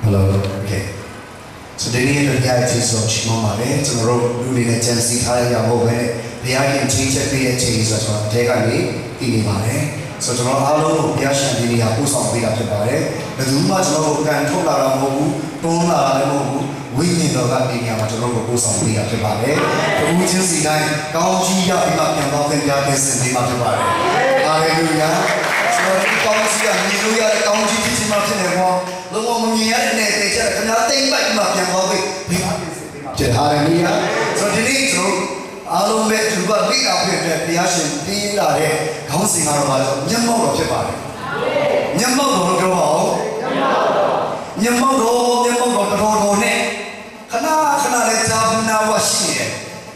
Hello. Okay. So the need to get to so small money to road doing a chance to hire your home. The I can change a pay change as well. Take a knee in money. So to know how long we are sharing the apples on the other body. The much local can talk around Mogu, Tona, we need to have the amateur local on the other body. The Uji line, Gauji, Yapi, and Yapis in the other body. Hallelujah. So Gauji and Niluya, Gauji teaching Martin and Wall, the woman here and they said, nothing but Martin Bobby. Hallelujah. So the need to. All of it to what we are here, the Asian people are here, housing our mother, Yammo of Japan. Yammo of Yammo of the road, Kana let up now was here.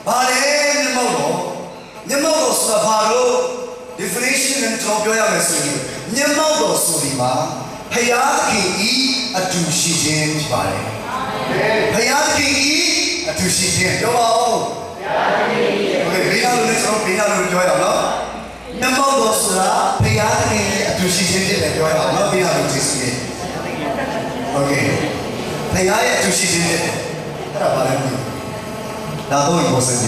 Bale Yammo Saparo, definition and Tropia Messi, Yammo Sulima, Hayaki E, a two she Hayaki E, a two she Okay, we are going to enjoy a lot. Number of those Payani to see it, enjoy a lot. We are to see it. Okay, Payaya to see it. Now, don't was it.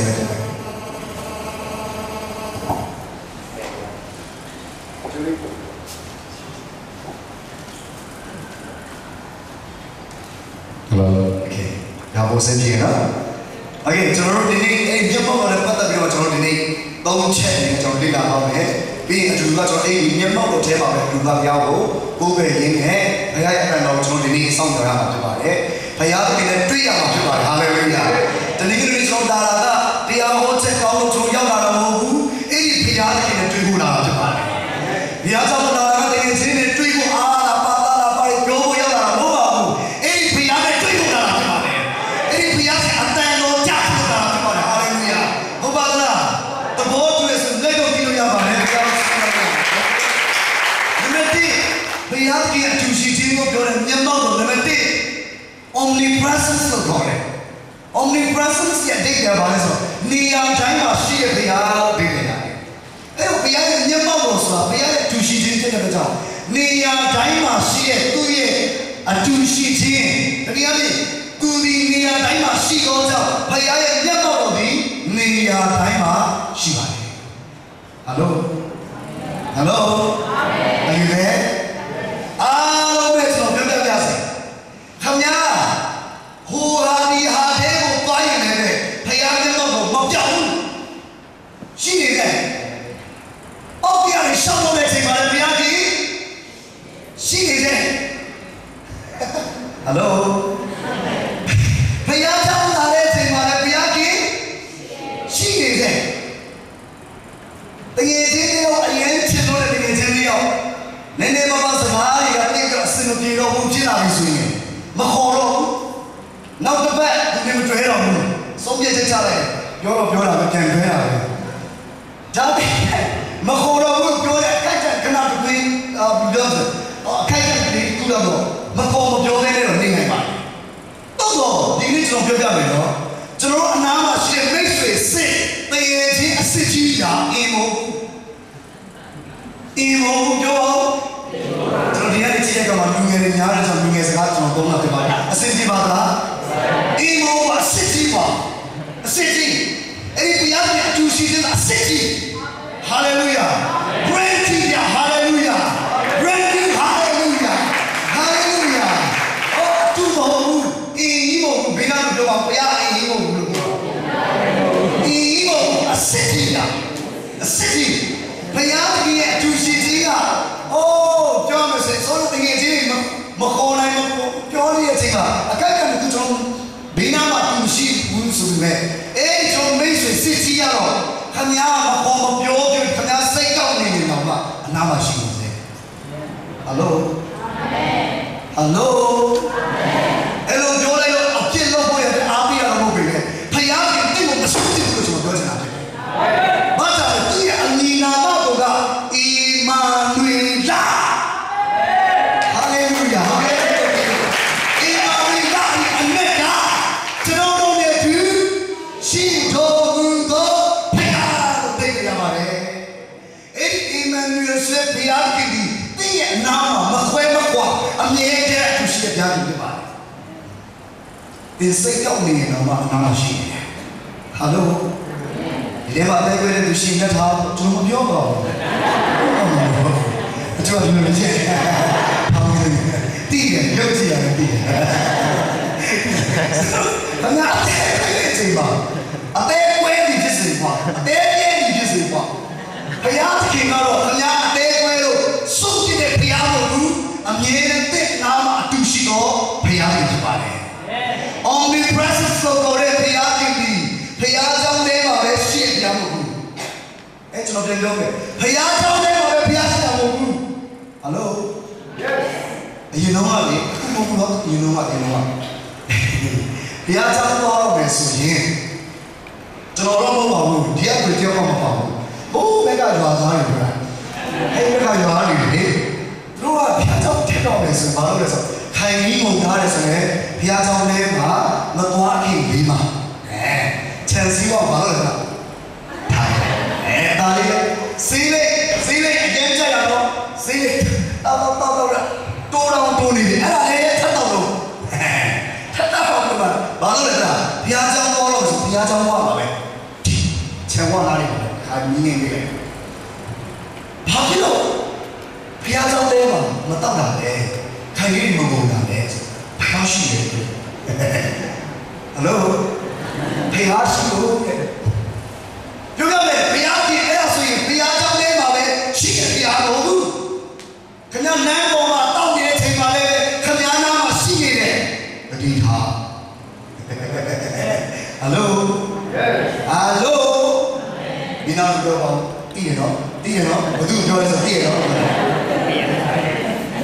Hello. Okay, now was it. Okay, tomorrow dinner, Yammo and Patago tomorrow dinner, don't check on dinner on it. Being a Juba to Yammo Tema, Yabo, Uber in here, I have no tomorrow dinner, something about it. I have been a 3 hours to buy, hallelujah. The nigger is on Dada, they are all set out to Yamamu, 80 Piana in a tribuna to buy. The other is in a tribuna, Pata, by Go Yamamu, 80 Piana tribuna to buy. 80 Piana. Omnipresence of God. Omnipresence, yeah, take care of it. Neon time, she is the hour, big. We are in Yamamosa, we are two sheets in the town. Neon time, she is 2 years, and 2 sheets in. Really, good neon time, she goes out. I am Yamamobi, neon time, she was. Hello? Hello? Are you there? Ah, let's not do that. Come here. Who are the hard buying it? Pay out the Mob. She is there. Oh, we are in some of it. She is there. Hello? Pay out the she is there. The Indian children in India. Nene Baba Samari, I think a single of Ujina is doing. Mahoro. Now the back, the name to head on me. So get it out. You're can bear. Tell me, Mahoro will go at cannot be can't be good. Mahoro, your letter of Ninga. Oh, the original of your government. To know now, she makes it sick. They are a city, Imo, Joe. So the other thing I'm doing in Yards and doing as a city bata. Imo, a city bar. A city. If we have 2 seasons, a city. Hallelujah. Granting, hallelujah. Granting, hallelujah. Hallelujah. Oh, to the whole Imo, Binam, Imo, a city. A city. Payaki at 2 cities. Oh, John says, all the thing is Makona, Johnny, a can't control Binama to sheep wounds to me. Eh, John Mason, city yellow. Kanya, Makoma, Pio, Kanya, say, don't Nama. Nama, she was there. Hello? Hello? Hello, Johnny, a kid of boy at the army of a movie. Payaki, they were shooting to a person. But I need Namaga, Emmanuel. Hallelujah. She told go pick out the baby. Emmanuel said, Piaki, the Nama, Maquema, Amazing to see a young man. They say, "Tell me, no, Namashi." Hello. You never take away the machine that how to move your ball. It's what you say. Dear, you're dear. I'm not saying, I think where you just say, I think you just say, I asked him out of the day, so did a piano. I'm here and think now to see all piano. Omnipresence of God, Piazza name of a ship Yamu. It's not a look. Piazza name of a Piazza. Hello? Yes. You know what? You know what? Piazza Law is here. Tomorrow, dear with your mama. Oh, make a lot. Hey, make a lot. No, Piazza take off as a mother. Tiny Montaris, Piazza name, not walking Lima. Chelsea or Malta. See it, again, Jayano. See it. Go down to me. Piazza Moros, Piazza Mama. Chawana, I mean it. Papilo. Piazza Lema, Matana, can you move on this? How she Hello? Piazza, you got it. Piazza, Piazza Lema, she can be out. Can you never don't get it? Can you not see it? The detail. Hello? Hello? You know, go on. Do you know? What do you know?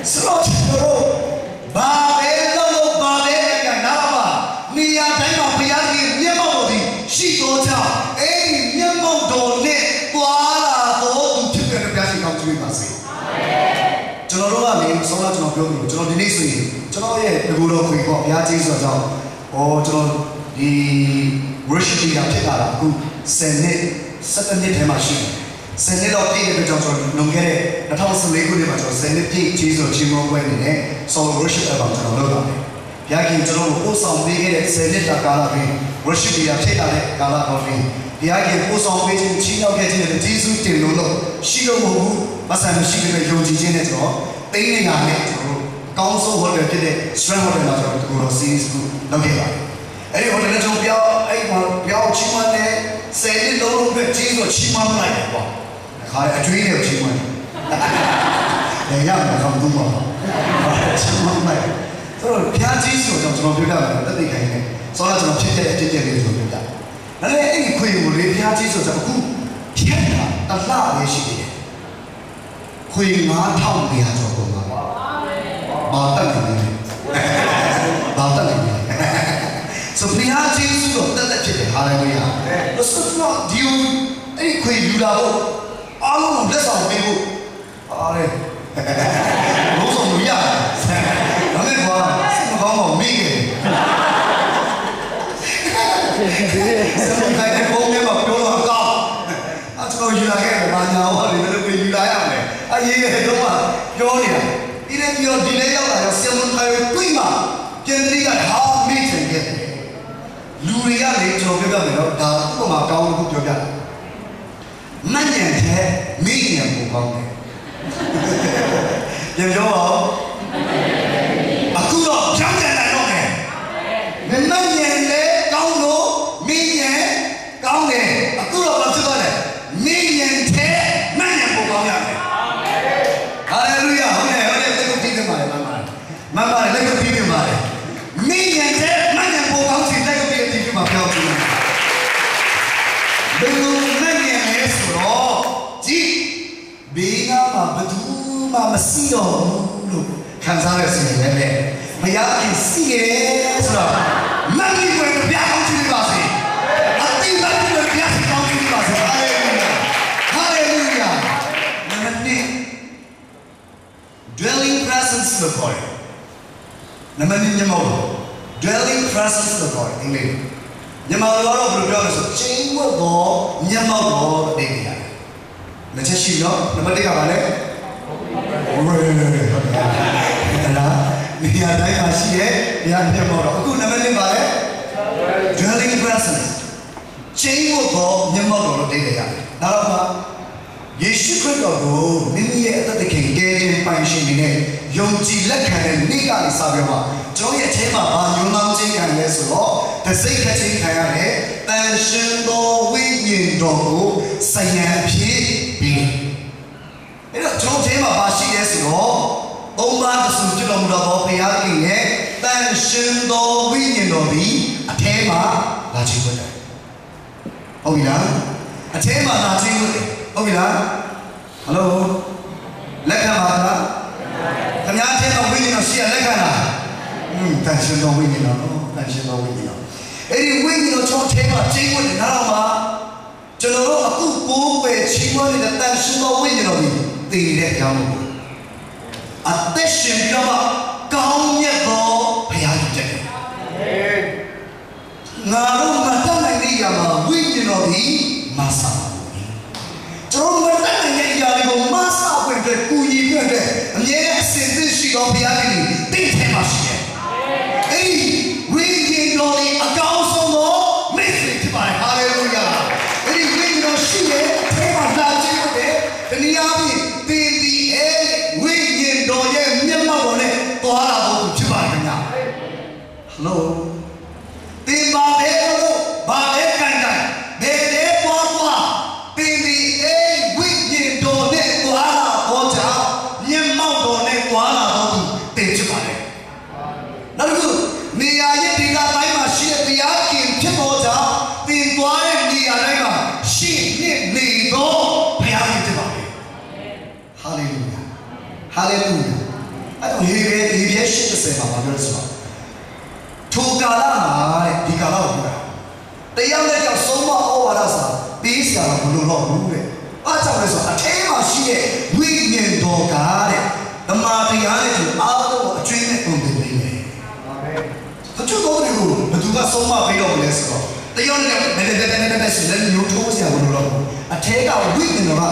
Slot Babelo, Nava, Mia Dama Piazzi, Yamodi, she goes out. Any Yamodone, Guara, to the Piazzi come to me. General name, so much of building, General Denisi, General Guru, Piazzi was out, or the worship leader, who send it, second hit machine. Send it off the Johnson, no get it, the house of Lego, send it, cheese or chimo when so worship about Lola. Yaki Jono, post on the send it a galaxy, worship the Atela Gala coffee. Yaki post on waiting, Chino getting the Jesus till Lolo, Shigo, Masam Shigo, Yoji Geneto, Paying a net, council holder did it, strangled another to go see school, no giver. Anyone in the Yao Chimane, send it over with Jesus or Chiman like I dream of Chiman. The young come to Chiman. So, Piazzi don't know that they can. So, that's not chicken. And any queen will be Piazzi so good. Piazza, a lot is she. Queen Ma Town, the Atoma. So, Piazzi is the chicken. Hallelujah. The stuff not you. Any queen you love. All of this are people. All right. Those are the young. I mean, what? Me. Some kind of home of your God. That's how you like it. I know a little bit you like it. I hear the one. Jonia. Even your delay of someone I prima. Can they get half meeting again? Luria later of the government. Come on, go to your Manian head, medium for you know, a good old jungle. I know the Manian leg, Gauno, median, Gaune, a good old median head, Manian for Hallelujah. Let me think about it, Mamma. Let me think about it. Median head, Manian for Gausi, let me think about it. Being a Baduma Masino, Kansaras, Mayaki, see it. Money went back to the bus. I think that you were just down to the bus. Hallelujah. Hallelujah. Dwelling presence of the boy. Dwelling presence of the boy. Amen. Yamalo of the brothers, chain will go, Yamalo, India. Let's see, no, the Matica Valley. နေရာတိုင်းမှာရှိရဲ့ဘုရားမျက်မှောက်တော်အခုနံပါတ်1ပါလေ dwelling presence ချင်းကိုတော့မျက်မှောက်တော်လို့သိတယ်ရတယ်နောက်တော့ယေရှုခရစ်တော်ကိုမိမိရဲ့အသက်သခင်ကယ်တင်ပိုင်ရှင်နေတဲ့ယုံကြည်လက်ခံတဲ့နေ့ကနေစပြီးတော့ကျွန်တော်ရဲ့အထဲမှာဘာညွှန်းလောင်းခြင်းခံလဲဆိုတော့တစိတ်ခတ်ခြင်းခံရတဲ့တန်ရှင်သောဝိညာဉ်တော်ကိုစိတ်ရန်ဖြစ်ပြီးအဲ့တော့ကျွန်တော်ထဲမှာဘာရှိလဲဆိုတော့သုံးပါးတဆူဖြစ်တော်မူသောဘုရားခင်ရဲ့တန်ရှင်သောဝိညာဉ်တော်ဒီအထဲမှာလာခြင်းဖြစ်တယ်ဟုတ်ပြီလားအထဲမှာလာခြင်းဖြစ်တယ်ဟုတ်ပြီလားဟယ်လိုလက်ခံပါလားခင်ဗျားအထဲမှာဝိညာဉ်တော်ရှိရလက်ခံလားတန်ရှင်တော်ဝိညာဉ်တော်တန်ရှင်တော်ဝိညာဉ်တော်အဲ့ဒီဝိညာဉ်တော်ကျွန်တော်ထဲမှာခြင်းဖြစ်တယ်နောက်တော့ကျွန်တော်တို့အခုကိုယ်ပဲချင်းမနေတဲ့တန်ရှင်တော်ဝိညာဉ်တော်ဒီတည်တဲ့ကြောင်းလို့အသက်ရှင်ပြီးတော့ကောင်းမြတ်သောဘုရားဖြစ်တယ်ငါတို့မတတ်နိုင်တဲ့ຢာမှာဝိညာဉ်တော်ဒီမဆာကျွန်တော်မတတ်နိုင်တဲ့ຢာတွေကိုမဆာဖွင့်တဲ့ကူညီဖွင့်တဲ့အမြဲတမ်းအစဉ်သင့်ရှိသောဘုရားခင်တည်ထဲမှာရှိတယ်အဲ့ဒီဝိညာဉ်တော်ဒီအကောင်းဆုံးသောမိတ်ဆွေဖြစ်ပါတယ်ဟာလေလုယာအဲ့ဒီဝိညာဉ်တော်ရှိတဲ့ထဲမှာလာခြင်းဖြစ်တယ်တနည်းအားဖြင့်သင်ဒီအဲ့ဝိညာဉ်တော်ရဲ့မျက်မှောက်တော်နဲ့သွားလာဖို့ဖြစ်ပါတယ်ခင်ဗျာဟယ်လိုသင်ပါပဲလို့ဘာလဲကြိုင်တိုင်းဘယ်လဲသွားသွားသင်ဒီအဲ့ဝိညာဉ်တော်နဲ့သွားလာတော့ကြောင့်မျက်မှောက်တော်နဲ့သွားလာတော့သင်ဖြစ်ပါတယ်နောက်တစ်ခုနေရာရဲ့ဒီကတိုင်းမှာရှိတဲ့တရားခင်ဖြစ်တော့ကြောင့်သင်သွားတဲ့နေရာတိုင်းမှာရှိနေတော့ဘုရားခင်ဖြစ်ပါတယ်ဟာလေလုယာဟာလေလုယာအဲ့တော့ဟေဘဲ80မှာပြောလို့ဆိုတော့ထိုကာလမှာဒီကာလကိုပြောတာတရားနဲ့ကြောင့်ဆုံးမဩဝါဒစာပေးစရာမလိုတော့ဘူးတဲ့အားကြောင့်လဲဆိုတော့အထဲမှာရှိတဲ့ဝိညာဉ်တော်ကတဲ့ဓမ္မတရားနဲ့သူအားလုံးအကျွေးနဲ့ပုံတင်နေတယ်အာမင်တချို့တော့ဒီကိုဘသူကဆုံးမပေးတော့မလဲဆိုတော့တရားနဲ့နဲ့ဆိုလည်းမျိုးထိုးစရာမလိုတော့ဘူးအထဲကဝိညာဉ်တော်က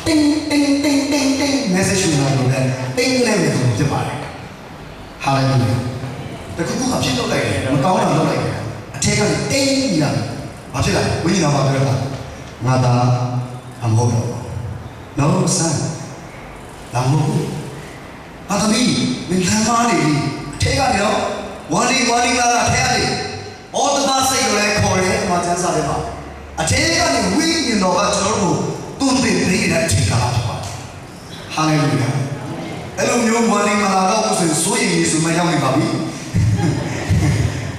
တင်းတင်းတင်းတင်းတင်း message လာလို့လည်းတင်းလည်းပဲဖြစ်ပါတယ်ဟာလေလုယာတခုခုကဖြစ်တော့လိုက်တယ်မကောင်းတာလုပ်လိုက်တယ်အထက်ကတင်းပြီးလာဘာဖြစ်လဲဝိညာဉ်တော်ကပြောတာငါသာအမဟုတ်တော့နော်ဆန်းလာမဟုတ်အသမီးမင်းခံပါလေအထက်ကနေတော့ဝါလီလာအထက်ကနေအော်တသားစိတ်ကိုလည်းခေါ်ရဲမှာကျန်းစာတယ်ပါအထက်ကနေဝိညာဉ်တော်ကကျွန်တော်တို့ကိုတွန်းတင်ပေးတဲ့အထက်ကပါဟာလေလုယာအဲ့လိုမျိုးဝါလီလာတော့ဆိုရင်စိုးရိမ်နေဆိုမှရောက်နေပါပြီ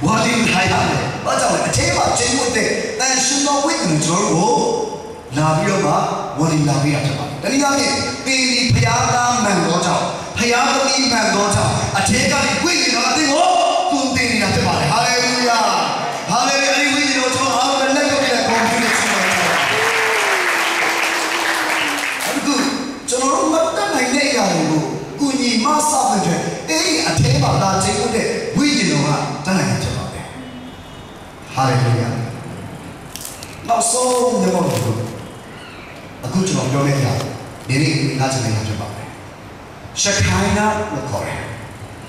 ဝါလီထိုင်ရတယ်။ဘာကြောင့်လဲအထဲမှာကျင်းဝတ်တဲ့တန်ရှင်တော်ဝိညာဉ်တော်ကိုလာပြီးတော့မှဝါလီလာပြီးတာဖြစ်ပါတယ်။တနည်းအားဖြင့်ပေလီဖျားသားမှန်သောကြောင့်ဖျားသမီးမှန်သောကြောင့်အထဲကနေဝိညာဉ်တော်အသိကိုသူတင်နေတာဖြစ်ပါတယ်။ဟာလေလုယာ။ဟာလေလုယာ။အဲဒီဝိညာဉ်တော်ကျွန်တော်အားလုံးလက်ကိုပြတဲ့ဂုဏ်ပြုနေချင်ပါတယ်။အခုကျွန်တော်တို့မတတ်နိုင်တဲ့အရာတွေကိုကုညီမဆပ်တဲ့အဲဒီအထဲမှာလာကျင်းဝတ်တဲ့ဝိညာဉ်တော်ကတတ်နိုင်တယ်ဟာလေလုယာနောက်ဆုံးညမောလို့အခုကျွန်တော်ပြောနေကြဒီနေ့ငါ့ချင်နေတာဖြစ်ပါတယ်ရှခိုင်းနာလို့ခေါ်တယ်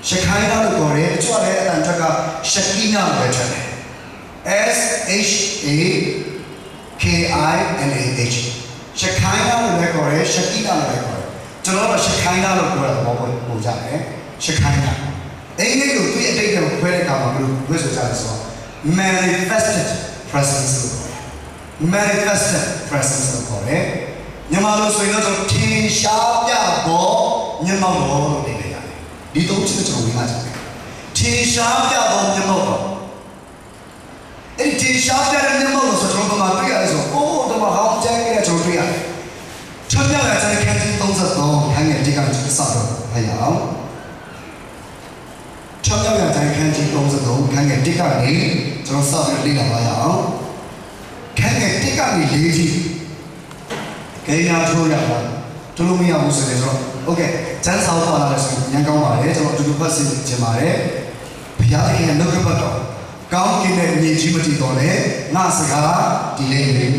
ရှခိုင်းနာလို့ခေါ်တယ်အချို့လည်းအတန်တက်ကရှကီနာလို့ပြောတယ် S H A K I N A H ရှခိုင်းနာလို့လည်းခေါ်တယ်ရှကီနာလို့လည်းခေါ်တယ်ကျွန်တော်ကရှခိုင်းနာလို့ပြောတာပေါ့ပုံကြတယ်ရှခိုင်းနာအင်္ဂလိပ်လိုသူ့ရဲ့အတိတ်ကိုခွဲတဲ့အခါမှာဘယ်လိုဝိဆိုကြလဲဆိုတော့ manifested presence လို့ခေါ်တယ် manifested presence လို့ခေါ်တယ်မြန်မာလိုဆိုရင်တော့ထင်ရှားပြသောမျက်မှောက်တော်လို့နေနေရတယ်ဒီသုံးချက်ကျွန်တော်ဝင်လာကြတယ်ထင်ရှားပြသောမျက်မှောက်တော်အဲ့ဒီထင်ရှားပြတဲ့မျက်မှောက်တော်ဆိုကျွန်တော်ကတွေ့ရတယ်ဆိုတော့တော့ဟောင်းကျန်ခဲ့တဲ့ကျွန်တော်တွေ့ရတယ်ချမ်းမြောက်တဲ့ခန်းကြီး33ခန်းငယ်တိကစတော့ဖတ်ရအောင်ချောင်းရောက်တဲ့ခန်းကြီး33ခန်းငယ်တစ်ကနေကျွန်တော်စပြီးလေ့လာပါရအောင်ခန်းငယ်တစ်ကနေ4ကြီးခေညာထိုးရတာတို့လို့မရဘူးဆိုရင်ဆိုတော့โอเคကျန်းစာပါလာလို့ဆိုရင်ညံကောင်းပါတယ်ကျွန်တော်အတူတူဖတ်စီချင်ပါတယ်ဘုရားသခင်ရဲ့နှုတ်ကပတ်တော်ကောင်းကင်နဲ့မြေကြီးမတည်တော်လဲငါစကားဒီလေးလေး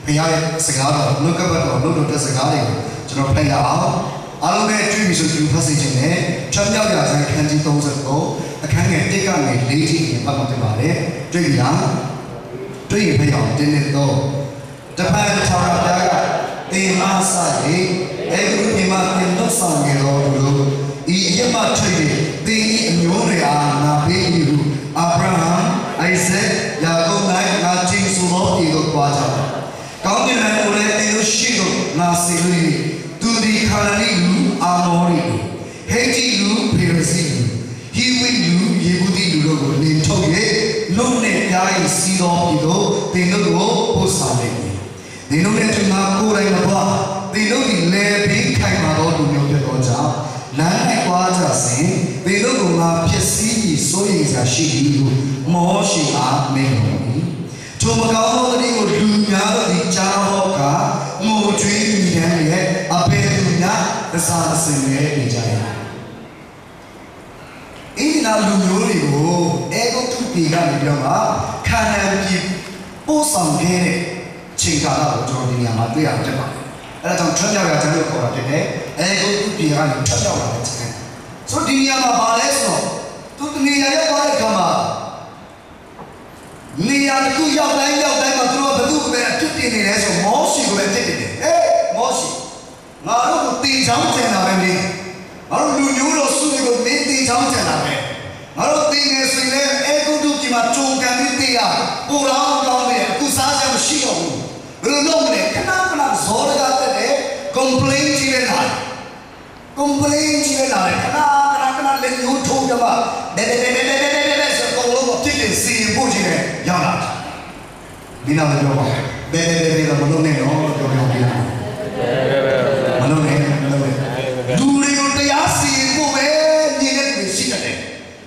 ဘုရားရဲ့စကားတော်နှုတ်ကပတ်တော်နှုတ်တော်တဲ့စကားတွေကိုကျွန်တော်ဖတ်ရအောင်အားလုံးပဲတွေ့ပြီဆိုသူဖတ်စီခြင်းနဲ့ချမ်းမြောက်ရာဇာခန်းကြီး33 लेटी के बात मत मारे ट्रेया ट्रेया पे आओ दिन तो जापान थारा जागा तेमा साले एक बीमा तीन दो सांगे लो ये बात चाहिए तेरी न्योरे ना बेबी अब्राहम आइज़ैक याकूब ना चिंग सुबह इधर पाजा काउंटी में उन्हें तेरे शिरो ना सिलुई तू दिखाने लू आमोरी हेटी लू पेरसी लू हिवी लू ये बुद्धि लू लोगों ने ठोके लोगों याई सिरो इधर तेरे को पोसाने तेरे ने चुना कोई मत तेरे की ले भी खाई मारो दुनिया के रोजा नाने क्वाजा से तेरे को ना फिसी सोई जाशी लू मोशी आप में होगी तो मकाओ तरी को दुनिया दी चारों का मोजी दुनिया है अबे दुनिया दसार से में जाए इन नालुन्योरी को एगो तू पीगा निकलवा खाना की पोषण के चिंगाला को जो दुनिया में तो यार जब अरे तुम चंदा का चंदा को रखते हैं एगो तू पीगा निकलवा वाले चीज़ सो दुनिया में बाले सो तो दुनिया ये बाले कमा निया तू याद मतलब बदू में कितने नहीं है सो मौसी को लेते हैं मौसी मारो को तीन जाम चेना में मारो लुन्यूरो सुने को तीन जाम चेना में मारो तीन है सुने एक दो की मार चों का मिलती है पूरा गाँव में कुछ आज हम शियो लोग ने कना जोर जाते हैं कंप्लेंट चीज़ ना कना ले यूट्यूब जब दे सी पूछे याना बिना मतलब बे मतलब नहीं हो जो बिना मतलब नहीं दूरी को तैयार सी को वे निगत में सीखते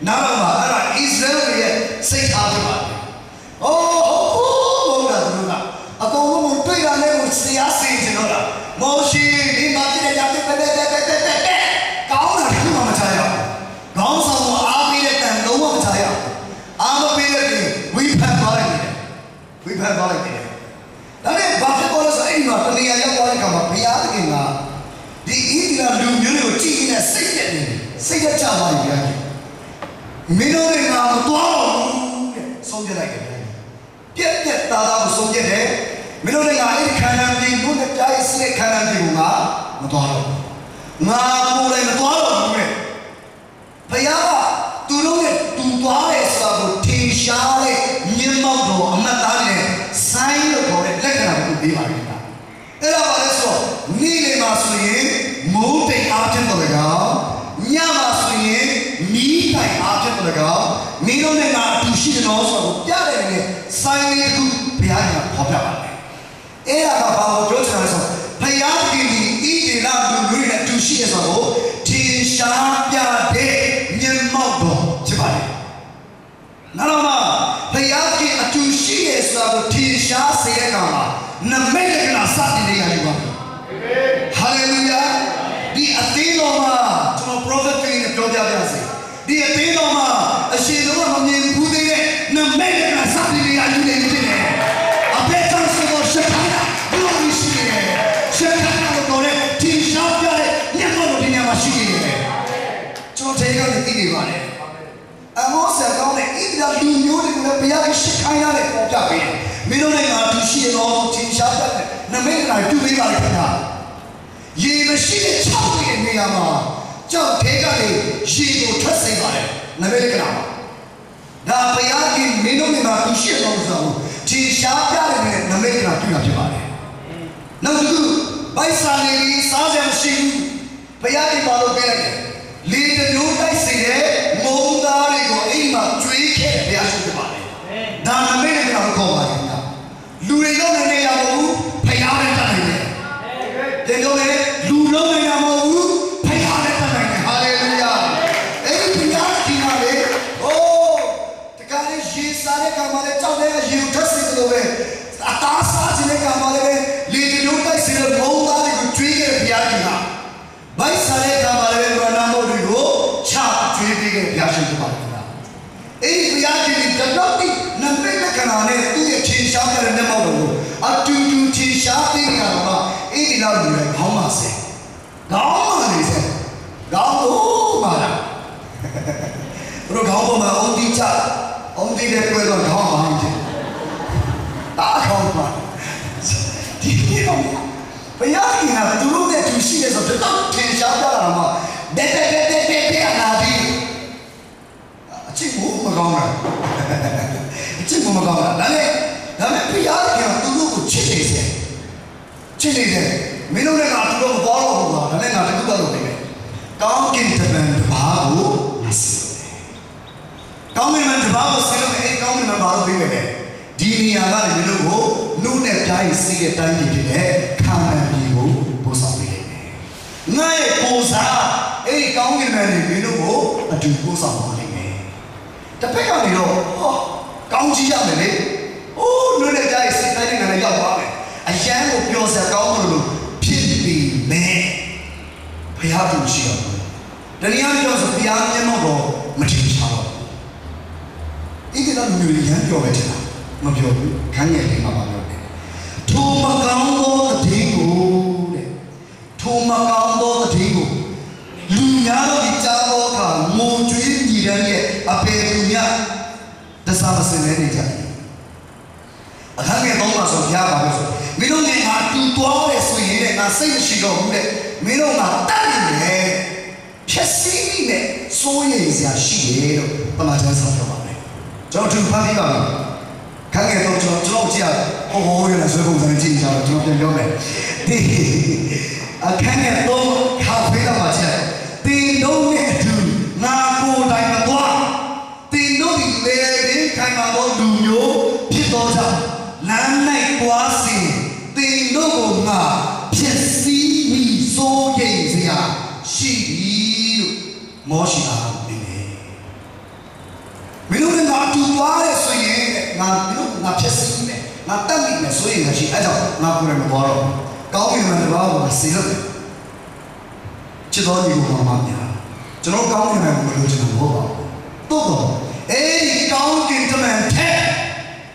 नारा मारा इज़राइल में सही आते बात ओ बोला अब वो मुट्ठी डाले मुझसे आसी जिनोरा मौसी ये बात ने जाते पे कौन है क्यों मचाया गांव सा वो आप ही रहते हैं लोगों मचाया आम पीले की we've had balik tapi bapak kalau saya ini mah dunia yang boleh kamu priat kita di ini lah dunia ni uji ini sejak cawan dia minum ni nama tuan sonje lagi dia tada sonje deh minum ni air kanan di pun cai sih kanan di rumah tuan mulai tuan priat turun ni tuan sebab tiada nyemam do amat ada sign lo kore lekna ko di ba kita era ba le so ni le ma so yin mo tai a thit to daga nya ma so yin ni tai a thit to daga ni lo ne na tu shi no so ko pya de ne sign le ku bya nya pho pya ba le era ba ba ko jo chana so phaya ki ni i de la lu lu ne tu shi ne so ko tin sha pya de nyemam do chi ba le नारामा भैया की अचूशी है सब ठीशा से कामा न मैं लेकिन साथी नहीं आई बात हालेलुया दी अतीनो मा जो प्रॉफिट की ने प्रोजा दिया से दी अतीनो मा अशीनो हम ये पूरे ने न मैं लेकिन साथी नहीं आई ने अबे तक से वो शखाना ग्लोरी सी है शखाना को तोरे ठीशा प्यारे ने मोरो दुनिया में सी है जो ठेका दी की बात है अमोसे गाँव ने इधर दुनिया ने मुझे भैया की शिकायत ने पहुंचा भी मेरे ने कहा तुझे नो तीन शादी न मेरे ना तू भी बात करना ये मशीन छापी है मेरा माँ जब ठेका ले ये तो ठस से बारे न मेरे करा ना भैया की मेरे ने ना तुझे नो जाऊँ तीन शादी ने न मेरे ना तू ना बारे न तू भाई साले की साज़ मशीन भैया की बालों पे लगे लीड न्यू टाइप से मोंदारे को इमा ट्रीके ब्याज के बारे दान में ने ना को बारे ना लूरे लोग ने या वो भैया ने कर रहे हैं ये लोग ने लूरों ने या वो भैया ने कर रहे हैं हालेलुया एक भैया की ना ले ओ तकाले ये सारे काम वाले चलने का ये उठा से लोग हैं आतासा जिले का हमारे में लीड न्यू टाइप से मोंदारे को ट्रीके ब्याज की ना भाई सारे काम वाले में बनामो रिगो छाप ट्रीके के ब्याज के बारे में एक ब्याज की जगती नंबर में कराने तू ये चीज़ शाम करने में बोलो अब तू चीज़ शाम नहीं करना एक इलाज है गाँव से गाँव मारा တို့ခေါင်းပေါ်မှာအုံးတီးချအုံးတီးတဲ့ပွဲတော့ခေါင်းမှန်းတယ်တားခေါင်းမှာဒီလိုဘုရားခင်ကသူတို့နဲ့သူရှိတယ်ဆိုတော့ထင်ရှားကြတာမှာတဲ့အနာပြီးအချစ်ကိုမကောင်းတာအချစ်ကိုမကောင်းတာဒါနဲ့ဘုရားခင်ကသူတို့ကိုချစ်နေတယ်မင်းတို့လည်းငါသူတို့မပေါ်တော့ဘူးလားဒါနဲ့ငါတခုတော့လုပ်နေတယ်ကောင်းကင်တမန်တစ်ပါးကိုမဆီးကောင်းကင်တမန်တစ်ပါးကိုဆီးလို့အဲ့ကောင်းကင်တမန်ဘာလို့ပြီးမယ်ဒီနေရာကနေမင်းတို့ကိုနှုတ်နဲ့ပြိုင်စီးတဲ့တိုင်းပြည်ဖြစ်တဲ့ခါနာန်ပြည်ကိုပို့ဆောင်ပေးတယ်ငါရဲ့ကိုစားအဲ့ကောင်းကင်တမန်တွေမင်းတို့ကိုအတူပို့ဆောင်ပါလိမ့်မယ်တစ်ဖက်ကနေတော့ကောင်းကြီးရမယ်လေအိုးနှုတ်နဲ့ပြိုင်စီးတိုင်းနိုင်ငံရောက်သွားမယ်အရန်ကိုပြောစရာကောင်းလို့ဖြစ်ပြီးမယ်ဘုရားသူရှိတော်တနည်းအားဖြင့်ပြောဆိုဘုရားမျက်မှောက်တော်မထင်ရှားတော့ဒီကနေ့မျိုးရန်ပြောပဲတဲ့မပြောဘူးခန်းငယ်လေးမှာပါပြောတယ်ထိုမကောင်းသောတည်ကိုတဲ့ထိုမကောင်းသောတည်ကိုလူများတို့ဒီကြားသောအခါငိုကြွေးညီရန်ရဲ့အပေသူများတစားမစင်နေကြတယ်အခန်းငယ်3မှာဆိုဘုရားပါလို့ဆိုမင်းတို့နဲ့ငါတူသွားတယ်ဆိုရင်လည်းငါစိတ်မရှိတော့ဘူးတဲ့မင်းတို့ငါတတ်နေတယ်ဖြည့်စည်းနဲ့စိုးရိမ်စရာရှိတယ်လို့ပမာကျမ်းစာပြောပါတယ်ကျွန်တော်သူဖတ်ပြီးပါမယ်ခန်းငယ်တော့ကျွန်တော်ကြည့်ရဟိုရလာဆွေးပုံစံကြည့်ကြတော့ကျွန်တော်ပြန်ပြောမယ်ဒီအခန်းငယ်တော့ခါဖေးတော့ပါချက်တင်တို့နဲ့အတူငါကိုယ်တိုင်မသွားတင်တို့ဒီလေရင်ခိုင်မာသောလူမျိုးဖြစ်တော်ကြောင့်လမ်း၌သွားစဉ်တင်တို့ကိုငါဖြစ်စည်းပြီးစိုးရိမ်စရာရှိသည်လို့မောရှိအားနေတယ်မင်းတို့ကငါတူသွားတယ်ဆိုရင်ငါဖြစ်စည်းမယ်ငါတတ်မိမယ်ဆိုရင်ရှိအဲ့ကြောင့်ငါကိုယ်လည်းမသွားတော့ကောင်းပြီမှတော့ဘာစီလို့ချစ်တော်ညီကိုမှမများကျွန်တော်ကောင်းပြီမှမလို့ကျွန်တော်မဟုတ်ပါဘူးတော့အဲ့ဒီကောင်းကင်တမန်တဲ့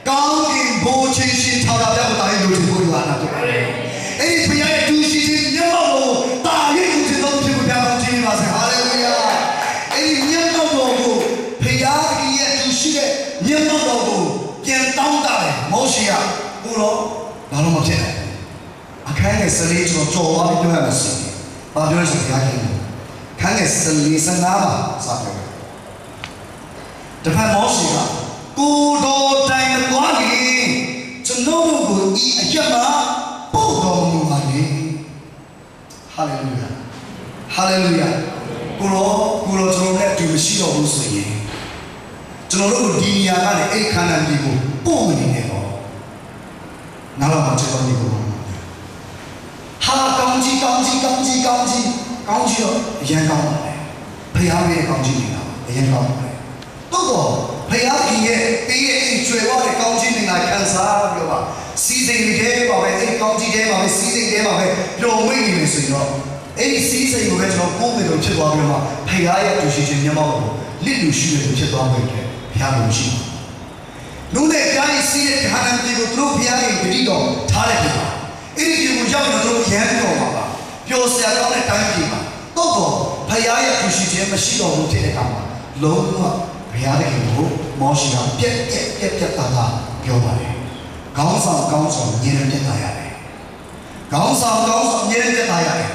ကောင်းကင်ဘိုးချင်းရှင်ထောက်တာပြောက်တာလို့ဒီဘိုးကနာတယ်အဲ့ဒီဘုရားရဲ့သူရှိခြင်းမျက်မှောက်ကိုတာရည်ကိုကျွန်တော်ဖြစ်ကိုပြောင်းခြင်းပါစေဟာလေလုယာအဲ့ဒီမျက်မှောက်ကိုဘုရားရဲ့သူရှိတဲ့မျက်မှောက်ကိုပြန်တောင်းတတယ်မောရှိယကိုတော့ဘာလို့မဖြစ်လဲအခန်းရဲ့စလေးကျွန်တော်ကြော်သွားပြီးပြောရမယ်ဆိုရင်ဘာပြောလဲဆိုဘုရားခင်ခန်းရဲ့စလေးစနာပါစပြောတယ်တဖန်မောရှိကကိုတော်တိုင်သွားရင်ကျွန်တော်တို့ကိုဤအချက်မှာပို့တော်မူပါလေဟာလေလုယာဟာလေလုယာကိုတော်ကျွန်တော်နဲ့အတူမရှိတော့ဘူးဆိုရင်ကျွန်တော်တို့ဒီနေရာကနေအဲ့ခန္ဓာကြီးကိုပို့မနေနဲ့တော့နားတော့မချတော်ကြီးကိုဟာကောင်းကြီးတော့အရင်ကောင်းပါတယ်ဖခင်ရဲ့ကောင်းကြီးနေတာအရင်ကောင်းပါတယ်တော့ဖခင်ရဲ့ပေးရဲ့ကျွေဝတဲ့ကောင်းကြီးနေတာခံစားပြီးတော့စီစဉ်နေတဲ့ပါပဲအဲ့ကောင်းကြီးတဲ့ပါပဲစီစဉ်တဲ့ပါပဲပျော်မွေ့နေလို့ဆိုရင်တော့အဲ့ဒီစီစဉ်ကိုပဲကျွန်တော်ကိုယ်ကိုဖြစ်သွားပြီးတော့ဖခင်ရဲ့တူရှိခြင်းမျက်မှောက်ကိုလစ်လူရှိရဖြစ်သွားမယ်တဲ့ဘုရားကိုရှိလူနဲ့ကြားရစီးတဲ့ခန္ဓာကြီးကိုသူတို့ဘုရားရဲ့ဂတိတော်ထားတဲ့ပြည်မှာအဲ့ဒီပြည်ကိုရောက်ရင်တို့ရမ်းတော်ပါပါပျော်စရာကောင်းတဲ့တိုင်းပြည်မှာတော့ဘုရားရဲ့တူရှိခြင်းမရှိတော်ဘူးဖြစ်တဲ့အခါမှာလုံးဝဘုရားရဲ့ကိုမောရှိကပြက်တာပြောပါတယ်ခေါင်းဆောင်ညင်ပြက်တာရတယ်ခေါင်းဆောင်ညင်ပြက်တာရတယ်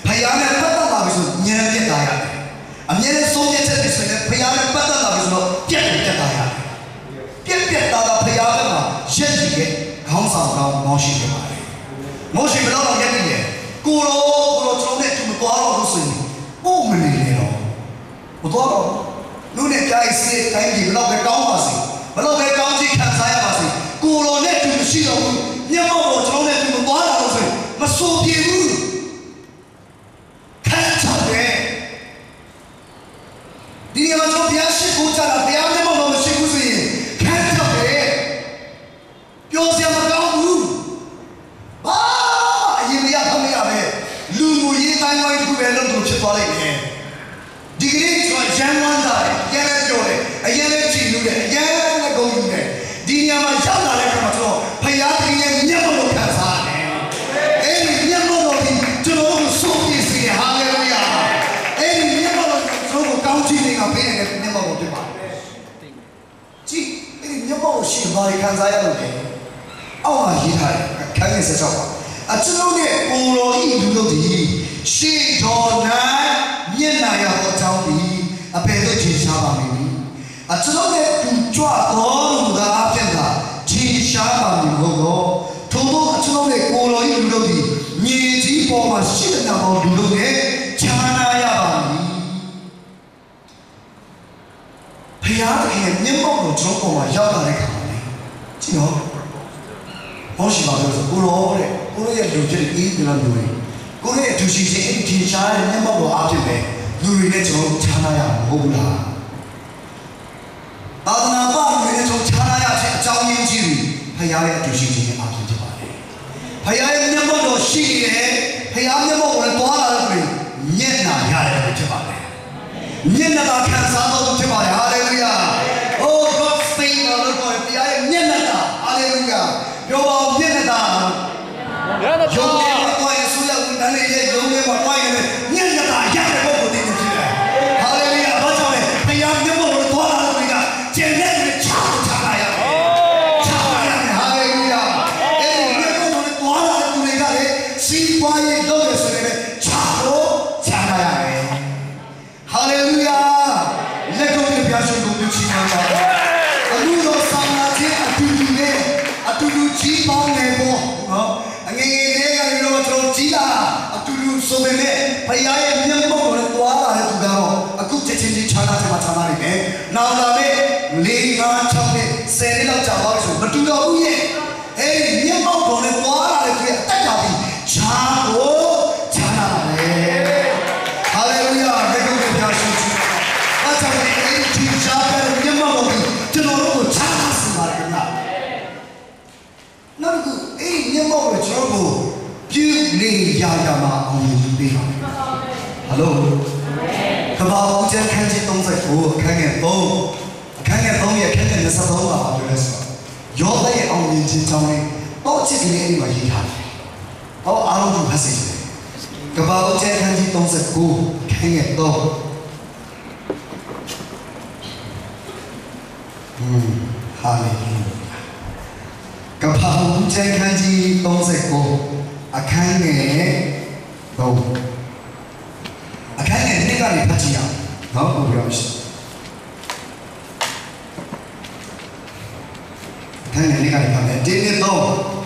ဘုရားနဲ့ပတ်သက်လာပြီဆိုညင်ပြက်တာရတယ်အမြဲတမ်းဆုံးဖြတ်ချက်တွေဆိုရင်ဘုရားနဲ့ပတ်သက်လာပြီဆိုတော့ပြက်တာရတယ်ပြက်တာဘုရားကရက်ကြည့်ရဲ့ခေါင်းဆောင်မောရှိဖြစ်ပါတယ်မောရှိဘယ်တော့ရက်ကြည့်ရဲ့ကိုရောကျွန်တော်နဲ့သူမသွားတော့ဘူးဆိုရင်ပို့မနေနဲ့တော့မသွားတော့လူနဲ့ကြိုက်စေတိုင်းကြီးဘယ်တော့ပဲကောင်းပါစေဘယ်တော့ပဲကောင်းချီးခံစားရပါစေကိုရောနဲ့သူမရှိတော့ဘူးညမောတော့ကျွန်တော်နဲ့သူမသွားတော့ဘူးဆိုရင်မဆိုပြေဘူးခံချတယ်ဒီနေ့မှာကျွန်တော်ဘုရားရှိခိုးကြတာဘုရားမျက်မှောက်တော့မရှိဘူးဆိုရင်ခံချတယ်ပြောစရာမကောင်းဘူးဘာအရင်မရဖမရပဲလူမှုရေးတိုင်းဝိုင်းတစ်ခုပဲလုပ်လို့ဖြစ်သွားလိုက်တယ်ဒီကနေ့ကျွန်တော်ရန်ဝမ်းတာရန်လည်းပြောတယ်အရင်လည်းကြည်လို့တယ်အရင်လည်းဂုဏ်ယူတယ်ဒီညမှာရောက်လာတဲ့အခါမှာကျွန်တော်ဖယားတင်ရဲ့မျက်မှောက်ကိုခံစားရတယ်အဲ့ဒီမျက်မှောက်ကိုကျွန်တော်ကိုစိုးပြစေဟာလေလုယာအဲ့ဒီမျက်မှောက်ကိုကျွန်တော်ကိုကောင်းချီးနေတာပေးနေတဲ့မျက်မှောက်ကိုဖြစ်ပါတယ် 명목 신발이 간사야는데 아마 이탈 강에서 잡아 저놈의 고로이 누구지 시도나 옛날야 장비 앞에도 진샤방이 저놈의 두좌 어루가 앞엔다 진샤방이 보고 도도 저놈의 고로이 누구지 니지 보마 시는나고 누구네 자나야방이 배야의 명목으로 저거만 야단에 가네 지요 혹시 말해서 우리의 누리를 이기는 누리 우리의 두시지 진짜의 명목으로 앞에 누리를 좀 찾아야 뭐구나 나도나봐 누리를 좀 찾아야 장인지리 배야의 두시지 앞에 봐야 배야의 명목으로 시기에 배야 명목으로 또 하나를 옛날에 이렇게 봐야 옛날에 간사도 이렇게 봐야 할렐루야 God speak Lord 배야의 옛날에 할렐루야 여호와 옛날에 용례와 과에 수야 나는 이제 용례와 과에는 옛날에 약을 먹고 되는 줄에 할렐루야 맞아요 배야 명목으로 도와라 우리가 쟤네들을 참 잡아야 돼 잡아야 돼 할렐루야 명목으로 도와라 우리가 신과의 너의 차로 잡아야 해 할렐루야 내가 비하신 것도 중요하다 누구 상나지 아두두 지방 내고 내가 이런 것처럼 지다 아두두 소매매 바야의 명목을 또하나 해두가로 국제친지 전화제 마찬가지네 나오다음에 리가 처음에 세리랑 잡아서 마두가 우예 에이 명목을 또하나 해두게 딱잡이 자고 자나네 할렐루야 내가 비하신 마찬가지 에이 진짜의 명목을 들어오고 자났을 말이구나 나는 그 에이 명목을 저러고 뷰리야야마 엉유비 할로 그바 우제 칸지 동사고 강에 동에 칸에 내사도가 그랬어 여다의 엉유지 정에 또치기네 이거 이하 아로도 하시지 그바 우제 칸지 동사고 강에 또 할렐루야 그바운 쟁한지 동색고 아칸에 또 아칸에 내가 리파지야 너 보려시 아칸에 내가 리파네 데네 또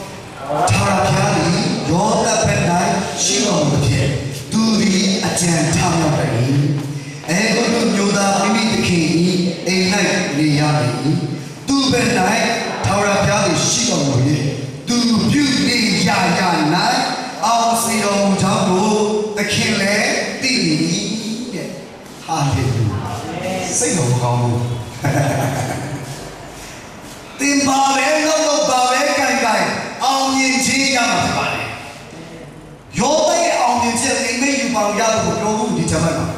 타라피아니 요다 벤나이 시험부터 둘이 아젠 탐욕이 에고도 요다 이미드케이 에이나이 리야니 두 벤나이 타라피아니 시험부터 두 뷰리 야야나이 아우시로 장고 아킬레 띠니 할렐루야 세요 가오 띵바베 노노바베 가이가이 아우인지야 마바레 요다의 아우인지야 이메일 유바야도 요구 디자마나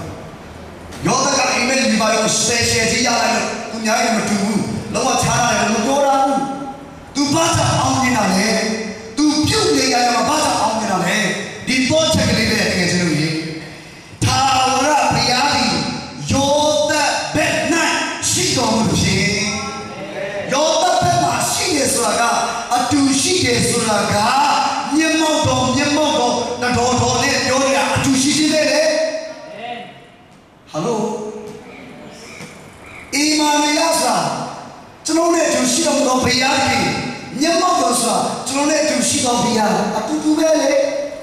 요다가 이메일 유바요 스페셜지 야라는 군야에 두고 너와 차라리 뭐더라 두 바자 아우니나네 두 뷰리야야 바자 아우니나네 네 번째 그리베 저기 타오라 비아리 요다 벳나 시도무시 요다 벳나 시게스라가 아투시게스라가 녀모도 나도도네 요리야 아투시지네 할로 이마니야사 저놈의 주시dom도 비아리 녀모도사 저놈의 주시도 비아 아투두베레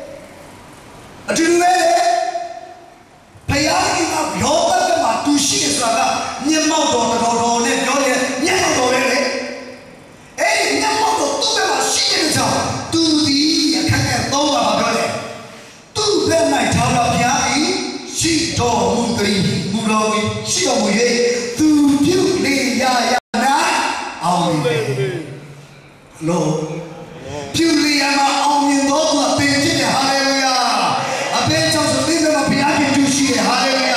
아투두베레 비아리가 요다가 마투시게스라가 녀모도 도도네 요리야 녀모도베레 에이 녀모도 뚜베마 시게르자 뚜디 약하게 떠와 봐래 뚜베나이 타라 비아리 시도 무그리 무로이 시도 무예 뚜뷰리야야나 아우리베 로 뷰리야마 아우민도 앞에 할렐루야 앞에 정서 리더가 비아게 주시게 할렐루야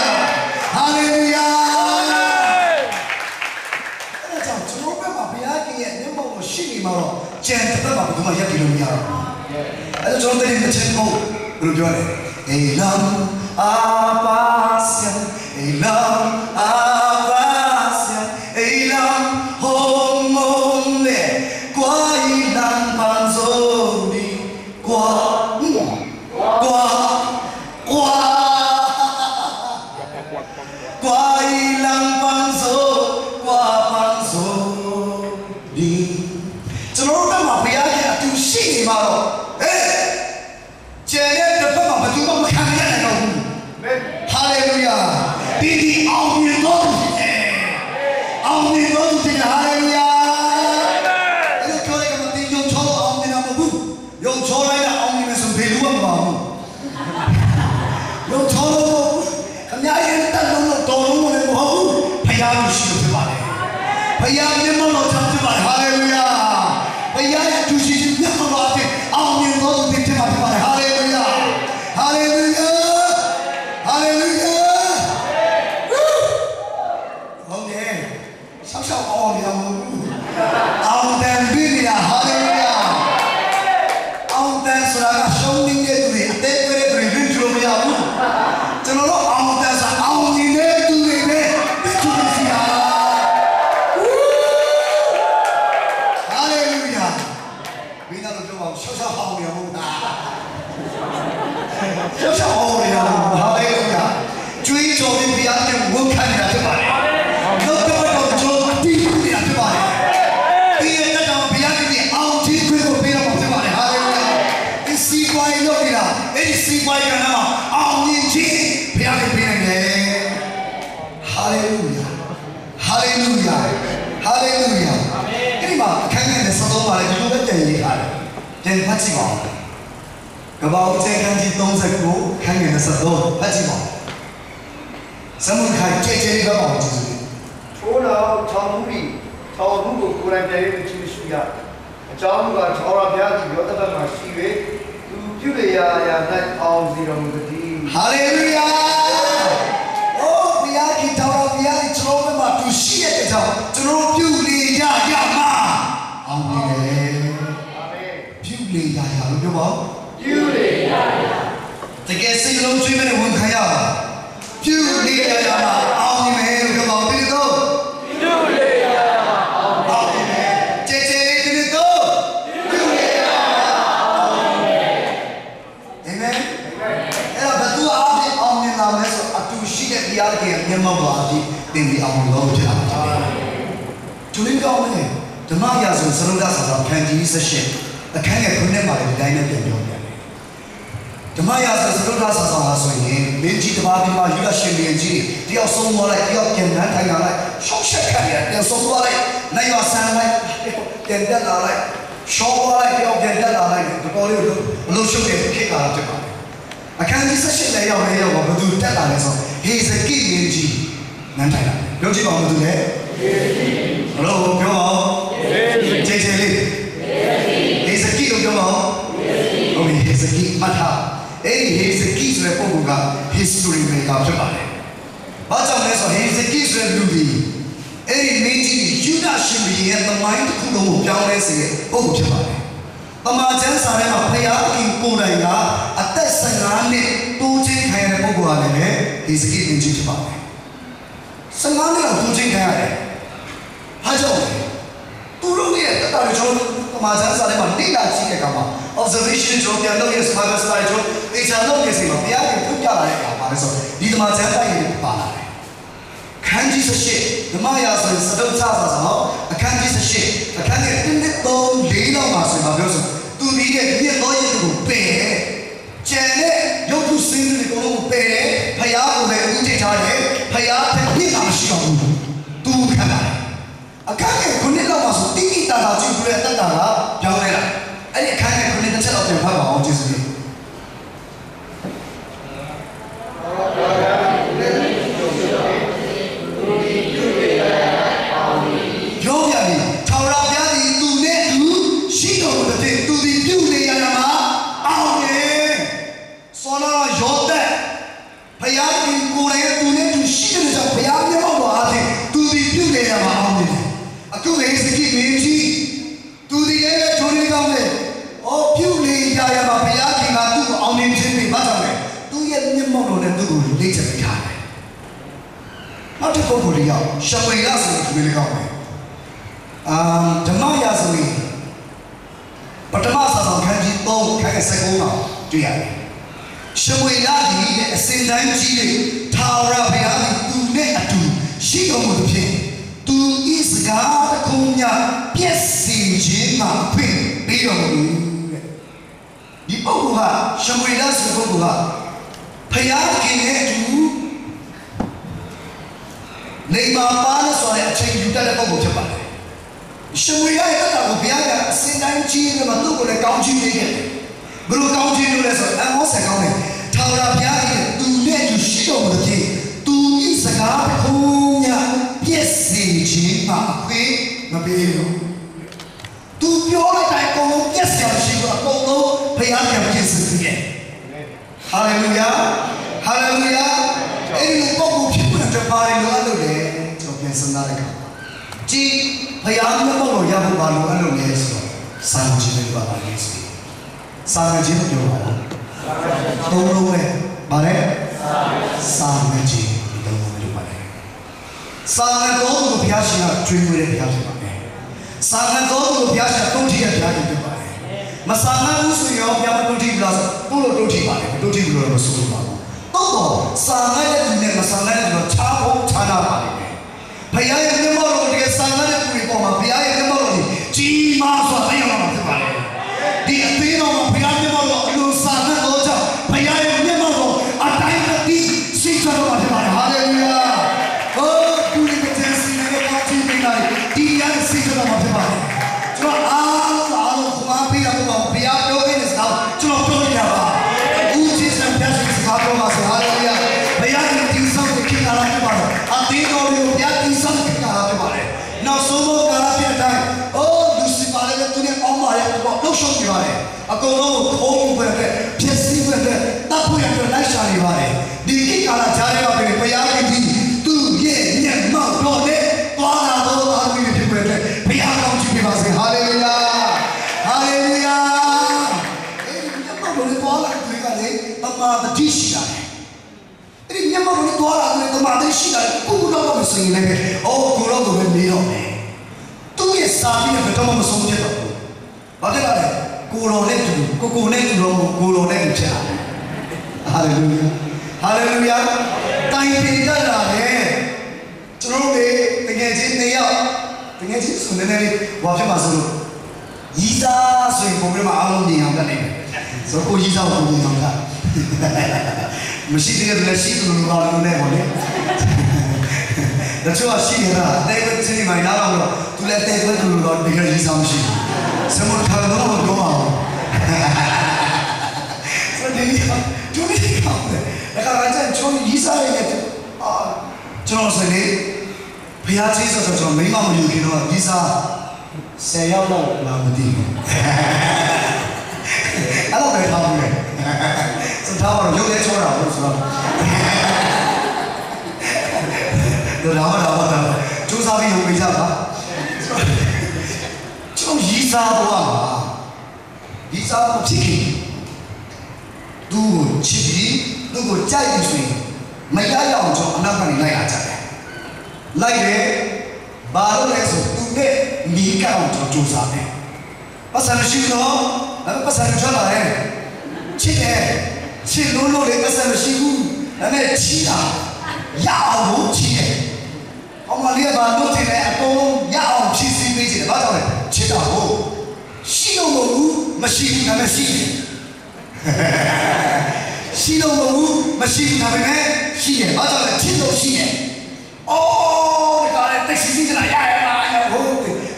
할렐루야 자 저놈의 비아게 녀모고 신이 말어 젠트가 누가 야기lum이야 아주 저놈들이 젠모 그런 좋아해 에이람 아바스야 에이람 아바스야 에이람 호모 भैया ने मनो चमचे मारे हालेलुया भैया ये दूसरी चीज ने मनो आते आउनी तो दिखते मारे हालेलुया हालेलुया हालेलुया ओके सब आउनी आउन बिलिया हालेलुया आउन सुरागा शोनिंग के तुरी अते करे तुरी बिंचुलो में आऊ चलो लो आउन सा आउनी ने तुरी में बिंचुलो सिया हालेलुया बिना लो जो शोशा आउनी आऊ शोशा आउनी आऊ हालेलुया जुई जो भी बिया के वो खाने आते बारे लो तो जो टी भी आते बारे सीवाई का नाम आउनी जी प्यारे पीनेंगे हालेलुया हालेलुया हालेलुया इन्हीं बात कहने में सदों वाले जो लोग कहते हैं यार जैन पच्ची बात कबाऊ जैन कंजी तों से को कहने में सदों पच्ची बात समुद्र का चेचेरी का बात जिसमें थोड़ा चामुड़ी चामुड़ो कुरान जाए तो चीज़ शुया चामुड़ा थोड़ा प्यारी योद्धा का मार्शीवे Julia ya nak all zero mudi. Hallelujah. Oh, biya ki tawa biya ki chlo ma tu shiye ke tawa. Chlo Julia ya ma. Amen. Amen. Julia ya lo ba? Julia ya. Tege sing lo chui me won khaya. Julia ya ma. Amen lo ba bi to. Julia ya ma. Amen. Je je ni to. यार के नियम वादी दिन भी आम लोग जाते हैं चुनिंग का उन्हें जमात या सुन सरुदा सासा फैंजी सशे अकेले खुने मारे विदाई के लोग हैं जमात या सुन सरुदा सासा हासोइए बेंची तबादी मार युवा शेलियंजी दिया सोमवार दिया केंद्र थाईनाला शोषक करिया दिया सोमवार नहीं वासन नहीं केंद्र लाला शोवार दिया केंद्र लाला तो कोई लोग शोके के कारण जब अकेले सशे ले या नहीं या वो बदल तक आने सो He's a king nan thai la lo chi ba ma tu le hello pyo ma che che le he's a king pyo ma okay he's a king ma tha he's a king so le pok ka history maker phit pa le ba chaung le so he's a king so le lu bi ai main ji Juda shin bi ye thamai takku long ko pyaung le se pok phit pa le tama chan sa le ma phaya king ko dai ga atat 15 နှစ်တိုးချင်းခံရတဲ့ပုဂ္ဂိုလ်ဟာလည်းဒီစကိတင်ကြီးဖြစ်ပါတယ်။15နှစ်လောက်တိုးချင်းခံရတယ်။ဟာကြောင့်သူတို့ရဲ့တတရကျော်တမချမ်းစာထဲမှာတိလာကြည့်တဲ့အခါမှာ observation ကျော်ပြန်လုပ်ရစပါးစပါးကျော်အေချာလုပ်ရစီမှာဘုရားကထုတ်ပြလာတဲ့အခါမှာလည်းဆိုဒီတမချမ်းတိုက်ရပါလာတယ်။ခန်းကြီး18ဓမ္မရာဆိုရင်စတုချစာဆောင်အခန်းကြီး18အခန်းကြီး1 2 3 4လောက်မှာဆိုရင်ပြောဆိုသူဒီရဲ့ပြည့်တော်ရဲ့ကိုပယ်ကျန်တဲ့ရုပ်ထုစင်းတွေကိုလုံးပယ်တယ်ဖယားကိုလည်းဦးထိပ်ထားတယ်ဖယားတဲ့ပြစ်တာမရှိတော့ဘူးသူခံတာအခန်းရဲ့ခုနှစ်လောက်မှာဆိုတိတိတတာကြည့်ပြီးတဲ့တတ်တာကပြောင်းလဲတာအဲ့ဒီအခန်းရဲ့ခုနှစ်တစ်ချက်လောက်ပြန်ဖတ်ပါအောင်ကျေးဇူးတင်ပြောပြပြီထောင်ရပြားဒီသူနဲ့သူရှိတော်မူတဲ့သူဒီပြုနေရတာမှာအောင်တယ်ဆောလာရောတဲ့ဘုရားရှင်ကိုယ်ရဲ့သူနဲ့သူရှိတဲ့ကြောင့်ဘုရားမျက်မှောက်တော်အားဖြင့်သူဒီပြုနေရမှာအောင်တယ်အခုလည်းစကိမင်းကြီးသူဒီရဲ့ထိုးနေကောင်းတယ်အော်ပြုနေရရမှာဘုရားရှင်ကသူ့ကိုအောင်နေခြင်းနဲ့ဘာကြောင့်လဲသူရဲ့မျက်မှောက်တော်နဲ့သူ့ကိုလေ့ကျင့်ထားတယ်နောက်တစ်ပုဂ္ဂိုလ်ရောက်ရှမွေလဆိုတဲ့သူလေးကောင်းတယ်ဓမ္မရာဇဝင်ပထမစာဆောင်ခန်းကြီး3ခန်း19မှာတွေ့ရတယ်ရှမွေလဒီတဲ့အစင်တန်းကြီးတွေထာဝရဘုရားသည်သူနဲ့အတူရှိတော်မူသဖြင့်သူဤစကားတစ်ခုများပြည့်စင်ခြင်းမှာဖွင့်ပေးတော်မူတဲ့ဒီပုဂ္ဂိုလ်ကရှမွေလဆိုတဲ့ပုဂ္ဂိုလ်ကဘုရားခင်ရဲ့အတူနေမှာပါလို့ဆိုတဲ့အချိန်ယူတတ်တဲ့ပုဂ္ဂိုလ်ဖြစ်ပါတယ်ရှမွေလရဲ့အတ္တကိုဘုရားကအစင်တန်းကြီးတွေမှာသူ့ကိုလည်းကောင်းချီးပေးခဲ့တယ်ဘယ်လိုကောင်းချီးလို့လဲဆိုတော့အမောဆက်ကောင်းတယ်ထာဝရဘုရားရဲ့သူနဲ့သူရှိတော်မူတဲ့သူဤစကားခုများပြည့်စင်ခြင်းမှာအခွင့် ပေးဘူးသူပြောလိုက်တိုင်းအကုန်လုံးပြက်စရာရှိဘူးအကုန်လုံးဘုရားပြန်ပြည့်စုံတယ်ဟာလေလုယာဟာလေလုယာအဲ့ဒီပုဂ္ဂိုလ်ဖြစ်ဖို့အတွက်ပါရင်လို့အဲ့လိုလေကျွန်တော်ပြန်စဉ်းစားလိုက်ကြည့်ဘုရားမျက်မှောက်တော်ရဖို့ပါလို့အဲ့လိုလေဆိုတော့စာမကြီးတွေပါပါလေဆိုစာမကြီးတို့ပြောပါလားသုံးလုံးပဲဗါလဲစာမကြီးဒီသုံးလုံးပဲပါတယ်စာမတော်ကိုဘုရားရှင်ကကျွေးမွေးတဲ့ဘုရားဖြစ်ပါတယ်စာမတော်ကိုဘုရားရှင်တုံးထီရဲ့ဘုရားဖြစ်ပါတယ်မစာမဘူးဆိုရင်ဘုရားမတုံးထီဘူးလားဆိုပို့လို့တုံးထီပါတယ်တုံးထီဘူးလို့မဆိုလို့ပါဘူးတော့စာမရဲ့သူနဲ့မစာမရဲ့သူတော့ခြားဖို့ခြားနာပါလိမ့်မယ်ဘုရားရဲ့မျက်မှောက်တော်တကယ်စာမရဲ့သူတွေပေါ်မှာဘုရားရဲ့မျက်မှောက်တော်ကြီးမားစွာသိရမှာဖြစ်ပါတယ်ဒီအသေးတော်မှာဘုရားမျက်မှောက်တော်အလိုစာမတော်ကြောင့်ဘုရားရဲ့မျက်မှောက်တော်အတိုင်းအတိရှိကြတော့မှာဖြစ်ပါတယ်ဟာလေလုယာဟောသူတွေကတည်းကစီနေတော့ကြည့်နေလိုက်ဒီရန်ရှိကြတော့မှာဖြစ်ပါတယ်ကျွန်တော်အားလုံးခွာပေးရတော့ဘုရားပြောခဲ့တဲ့စကားကျွန်တော်ပြောရပါဦးကျေးဇူးတင်တဲ့စကားပြောပါဆိုဟာလေလုယာဘုရားရဲ့ဒီဆောင်ကိုခင်လာဖြစ်ပါတယ်အသေးတော်ကိုဘုရားဒီဆောင်ကိုခင်လာဖြစ်ပါတယ်နောက်ဆုံးတော့ကာလပြည့်တိုင်းအိုးလူစီပါလေသူနဲ့အောင်ပါရဲ့တော့လှုပ်ရှုပ်နေပါတယ်အကုန်လုံးကိုခုံးပွဲတဲ့ဖြစ်စီပွဲတဲ့တပ်ဖို့ရတဲ့လိုက်ရှာနေပါတယ်ဒီကိကာလကြားရပါပဲဘုရားရဲ့ဒီသူရဲ့မျက်မှောက်တော်နဲ့သွားလာတော့အားကြီးဖြစ်ပွဲတဲ့ဘုရားကောင်းချီးပေးပါစေဟာလေလုယာဟာလေလုယာအဲ့ဒီမျက်မှောက်တော်နဲ့သွားလာတဲ့ကလေတမာတတိရှိတာအဲ့ဒီမျက်မှောက်တော်နဲ့သွားလာတဲ့တမာတတိရှိတာကိုတော့မစင်လည်းအိုးကိုတော့ပဲမေးတော့မယ်သူရဲ့စာပြီးတော့တော့မဆုံးဖြစ်တော့ဘူးဘာဖြစ်လာလဲကိုတော်နဲ့တူကိုနဲ့တူတော့ကိုတော်နဲ့တူချာဟာလေလုယာဟာလေလုယာတိုင်ပင်ကြတာလေကျွန်တော်တို့တကယ်ချင်းနေရောက်တကယ်ချင်းဆိုနေနေဘာဖြစ်မှာဆိုလို့ရီးစားဆိုရင်ပုံပြမှာအားလုံးမြင်အောင်တက်နေတယ်ဆိုကိုရီးစားကိုမြင်အောင်တက်မရှိသေးတဲ့လက်ရှိသူတို့ဘာလို့လဲဟောလေတချို့ရှိနေတာတဲခွင့်ချင်းမိုင်လာတော့သူလည်းတဲခွင့်သူတို့တကယ်ရီးစားမရှိဘူးစမတ်ထားတော့တော့တော့ဆိုဒီကျိုးနေကောင်းတယ်ဒါကလည်းကျိုးရီးစားရဲ့အာကျွန်တော်ဆိုနေဘုရားကြီးဆိုတော့ကျွန်တော်မိမမယူခင်တော့ရီးစား10ရောက်တော့လာမသိဘူးအဲ့လိုပဲထားမယ်စထားတော့ရုပ်လဲချောတာလို့ဆိုတော့တော့ကျိုးစားပြီးလုပ်ပေးကြပါကျွန်တော်ရီးစားတော့မှာရီးစားမဖြစ်ခင်သူ့ကိုချစ်ပြီးသူ့ကိုကြိုက်ပြီးဆိုရင်မရရအောင်ကျွန်တော်အနောက်ကနေလိုက်လာကြတယ်လိုက်တယ်ဘာလို့လဲဆိုသူနဲ့မိကောင်ကျွန်တော်ကြိုးစားတယ်ပတ်စံရှိတော့အဲ့ပတ်စံချလာတယ်ချစ်တယ်ချစ်လို့လေပတ်စံမရှိဘူးဒါနဲ့ချီတာရအောင်ချီတယ်အမလေးကဘာလို့တင်လဲအကုန်လုံးရအောင်ဖြည့်ဆည်းပေးချင်တယ်ဘာကြောင့်လဲချစ်တာဟုတ်ရှိလို့မဟုတ်ဘူးမရှိဘူးဒါနဲ့ရှိတယ်ရှိလို့မဟုတ်ဘူးမရှိဘူးဒါပေမဲ့ရှိတယ်ဘာကြောင့်လဲချစ်လို့ရှိတယ်အော်ဒါကလည်းတက်စီကြလားရဟုတ်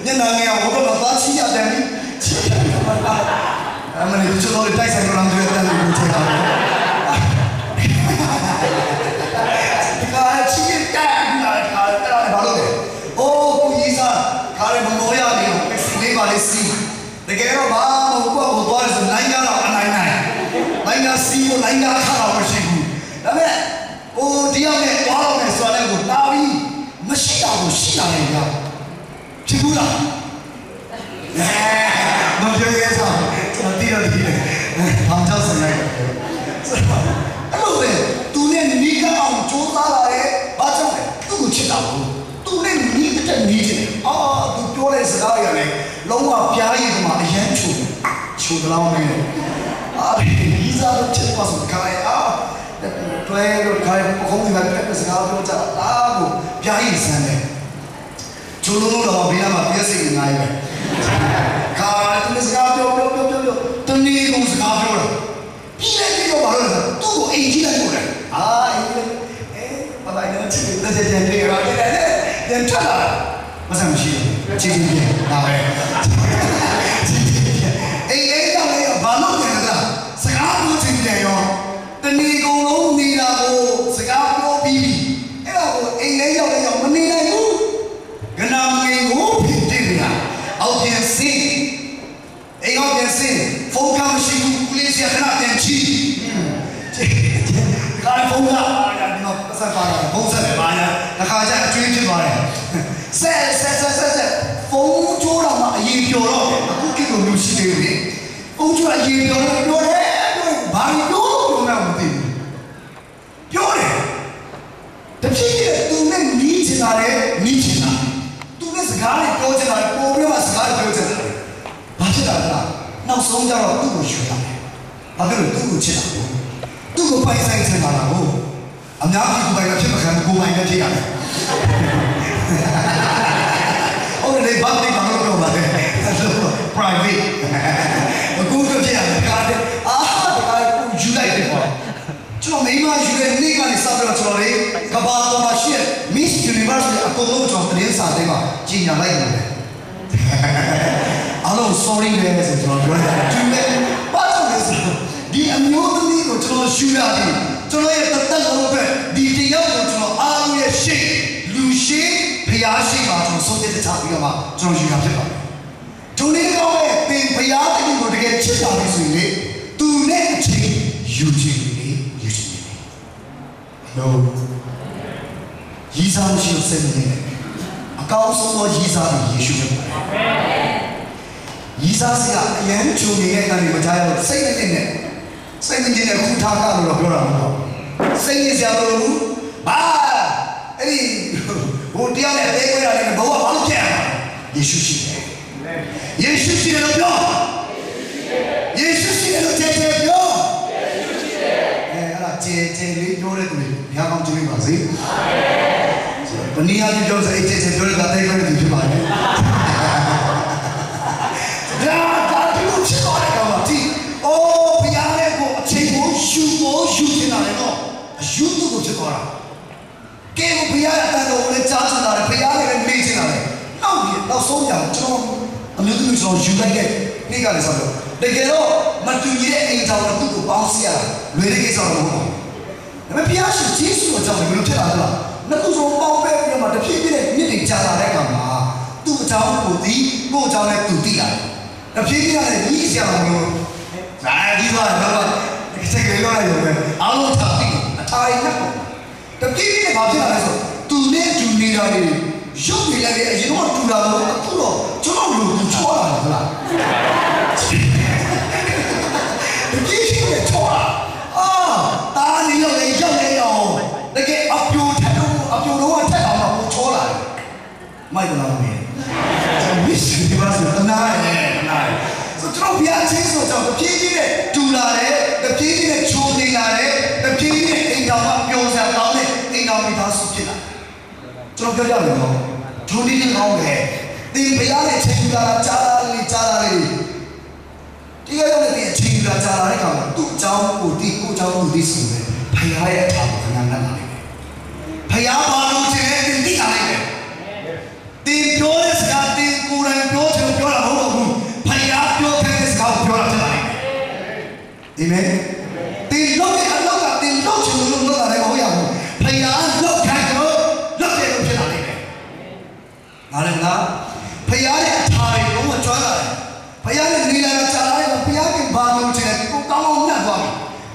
ညနေငယ်ဟိုတော့သွားချီရတယ်ချီတယ်အမလေးကျွန်တော်တို့တိုက်ဆိုင်တော့လည်းတယ်လို့ထင်တာတကယ်တော့ဘာမှမဟုတ်ဘူးသွားတယ်ဆိုနိုင်ကြတော့အနိုင်နိုင်စီကိုနိုင်ကြခါတော့မရှိဘူးဒါပေမဲ့ဟိုဒီရောက်နဲ့သွားတော့မယ်ဆိုတော့ကိုတာပြီးမရှိတာကိုရှိတာလေကြာဖြစ်ဘူးလားမပြောရဲစားကျွန်တော်တီးတော့တီးတယ်ဘာကြောင့်ဆိုလိုက်အဲ့လိုပဲသူနဲ့နီးကအောင်ကြိုးစားလာတယ်ဘာကြောင့်လဲသူ့ကိုချစ်တာဘူးသူနဲ့နီးတဲ့နီးတယ်အာသူပြောတဲ့စကားရတယ်လုံးဝပြားရည်ကမှအရန်ချိုးတယ်လို့မယ်အာဒီစားတော့ချက်ပါဆိုခိုင်းအာတွဲတော့ခိုင်းခုံးနေတာပြစကားပြောကြတာကိုပြားရည်စမ်းတယ်ချိုးလို့တော့ဘေးမှာပြည့်စိတ်နေနိုင်ပဲခါသူစကားပြောတနည်းကုန်စကားပြောတာပြီးတော့ဘာလို့လဲသူ့ကိုအိမ်ကြီးလိုက်ပို့တယ်အာအေးဘာသာရေးချစ်တဲ့ကြံလေးရတယ်ပြန်ထွက်လာမဆမ်းမရှိဘူးချစ်ချင်းပြန်ဒါပဲအေးတော့လေဘာလို့လဲကစကားပြောချင်တယ်ရောတဏီကုံလုံးနေတာကိုစကားပြောပြီးအဲ့ဒါကိုအိမ်လေးရောက်မနေနိုင်ဘူးကနာမင်းကိုဖြစ်တယ်ဗျာ sin. Focus machine police ya kena tenchi. Kalau focus ya no pasal apa? Focus le banyak. Nak aja cuci cuci banyak. Set. Focus orang mah ye piolo. Aku kita lusi ni. Focus orang ye piolo bagi piolo mana mesti. Piolo. Tapi tu ni ni cina. तूने सगाले क्यों चला कोबरे में सगाले क्यों चला बातें करता ना समझा रहा तू को शुरा है अगर तू को चला तू को पैसा ही चला रहा हो अब ना आपकी को पैसा फिर मैं को मायने किया और ले बात नहीं मांगो क्यों बातें प्राइवेट को किया कार्ड को जुलाई देखो चलो मैं इमाम जुलाई नहीं का निसाब रहा चलो रे कबाल तो माशिर मिस यूनिवर्स में अकोलो जो ट्रेन साथे में चीज़ लाइक है आलो सॉरी ले ऐसे चलो जुलाई बात है दी अम्यों दी को चलो शुरा दी चलो ये तत्ता लोग पे दी टिया को चलो आलू ये शेक लूशे प्यासी बात चलो सोते थे छापी का चलो शुरा फिर जोने का है तीन प्यासी की बोल के चिता भी सुने तूने अच्छी UG no Yisa shi se ne akaw so lo Yisa ni Yesu ne Yisa se ya yan chu ne ye kan ni ma ja yo sai ne khu tha ka lo pyo ra ma sai ne sia lo ba ai ho tia ne te kwai ra ne bawa ba lo pya Yesu shi ne lo pyo Yesu shi ne lo te pyo चे ले जोड़े तुम्हें यहाँ काम चुनी बाजी बनिया की जो सही चे जोड़े गाते हैं कोई दूसरी बात है जाती हूँ अच्छी बात है कहाँ थी ओ पियाने को अच्छे को शू के नारे नो शू तो कुछ करा के वो पिया आता है तो उन्हें चाचा नारे पियाने के नीचे नारे ना सोच जाओ चलो हम लोग तो चलो शू लगे नहीं कर सकते लेकिन लो मत ये एक जाओ ना तू को बाउंस यार मेरे के साथ हो मैं प्यास चीज़ को जाओ मैं उठे आता ना तू जो बाउ पे ये मत फिर भी नहीं नहीं जाता है काम तू जाओ कोती वो जाओ ने तू दिया ना फिर भी ना ये जाओ नो ना ये बात ना किसे के लो ना यो में आलो थाती अठाई ना तब फिर भी बात है ना तूने चुनी डाली जो भी लगे ये नो तू डालो तू लो चलो लो तू छोड़ा ना ये छोड़ा तानी लो ले लेकिन अब जो लोग अच्छा काम वो छोड़ा मैं बना मैं विश्व दिवस में तना है तो चलो बियाह चीज़ सोचो तो किसी ने चूड़ा है तो किसी ने छोड़ दिया है तो किसी ने एक दावा प्योर से गाँव में एक गाँव में दास किया चलो क्या जाने दो छोटी सी गाँव है तीन बियाह ने छिंगा चारा ले ठीक है तो ये छिंगा चारा है काम तू जाओ उदी सुने भैया ये था ना भैया बालों से दिन दी आए तीन प्योरे से तीन कूड़े प्योरा हो भैया प्यो कहते से गाँव प्योरा चलाए इन्हें तीन लोग का तीन लोग से आने हो या भैया लोग कहते हो लोग के लोग चलाने नाले ना भैया ने 18 लोग चला है भैया ने नीला चला है भैया के बालों से को काम ना हुआ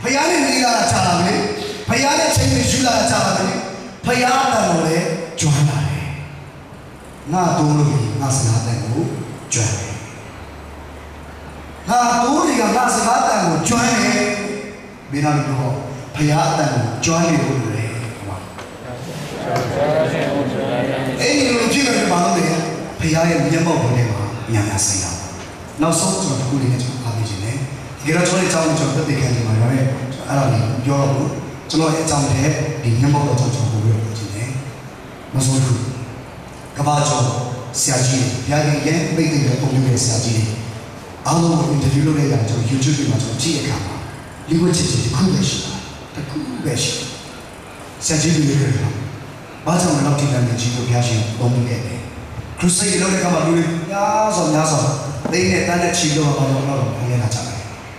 भैया ने नीला चला है भैया ने चाहिए जुला चला है भैया ना लोगे जोहना है ना दोनों ही ना सिखाते हैं वो जोहने ना दोनों ही ना सिखाते हैं वो जोहने बिना लोगों भैया ना जोहने हो रहे इन लोगों की अगर बात है भैया ये नियम होने वाला सही है ना सब तो कुली ने जो आदमी जी ने गिरा छोड़े चावल जो तो देखे नहीं मार रहे अरानी योरो चलो ये चावल है नियम होगा तो जो हो गया जी ने मज़दूर कबाजो सियाजी या ये बेटे के कौन के सियाजी आलो इंटरव्यू ले जाए जो यूट्यूब में जो जी का लिखो चीज़ कुबेश सियाजी भी ले रहा बाज़ में लौटी लगे जी को प्यासी दोनों के हैं क्रूसे ये लोग का मालूम यासो लेकिन इतना चीज़ों का मालूम नहीं ना चाहे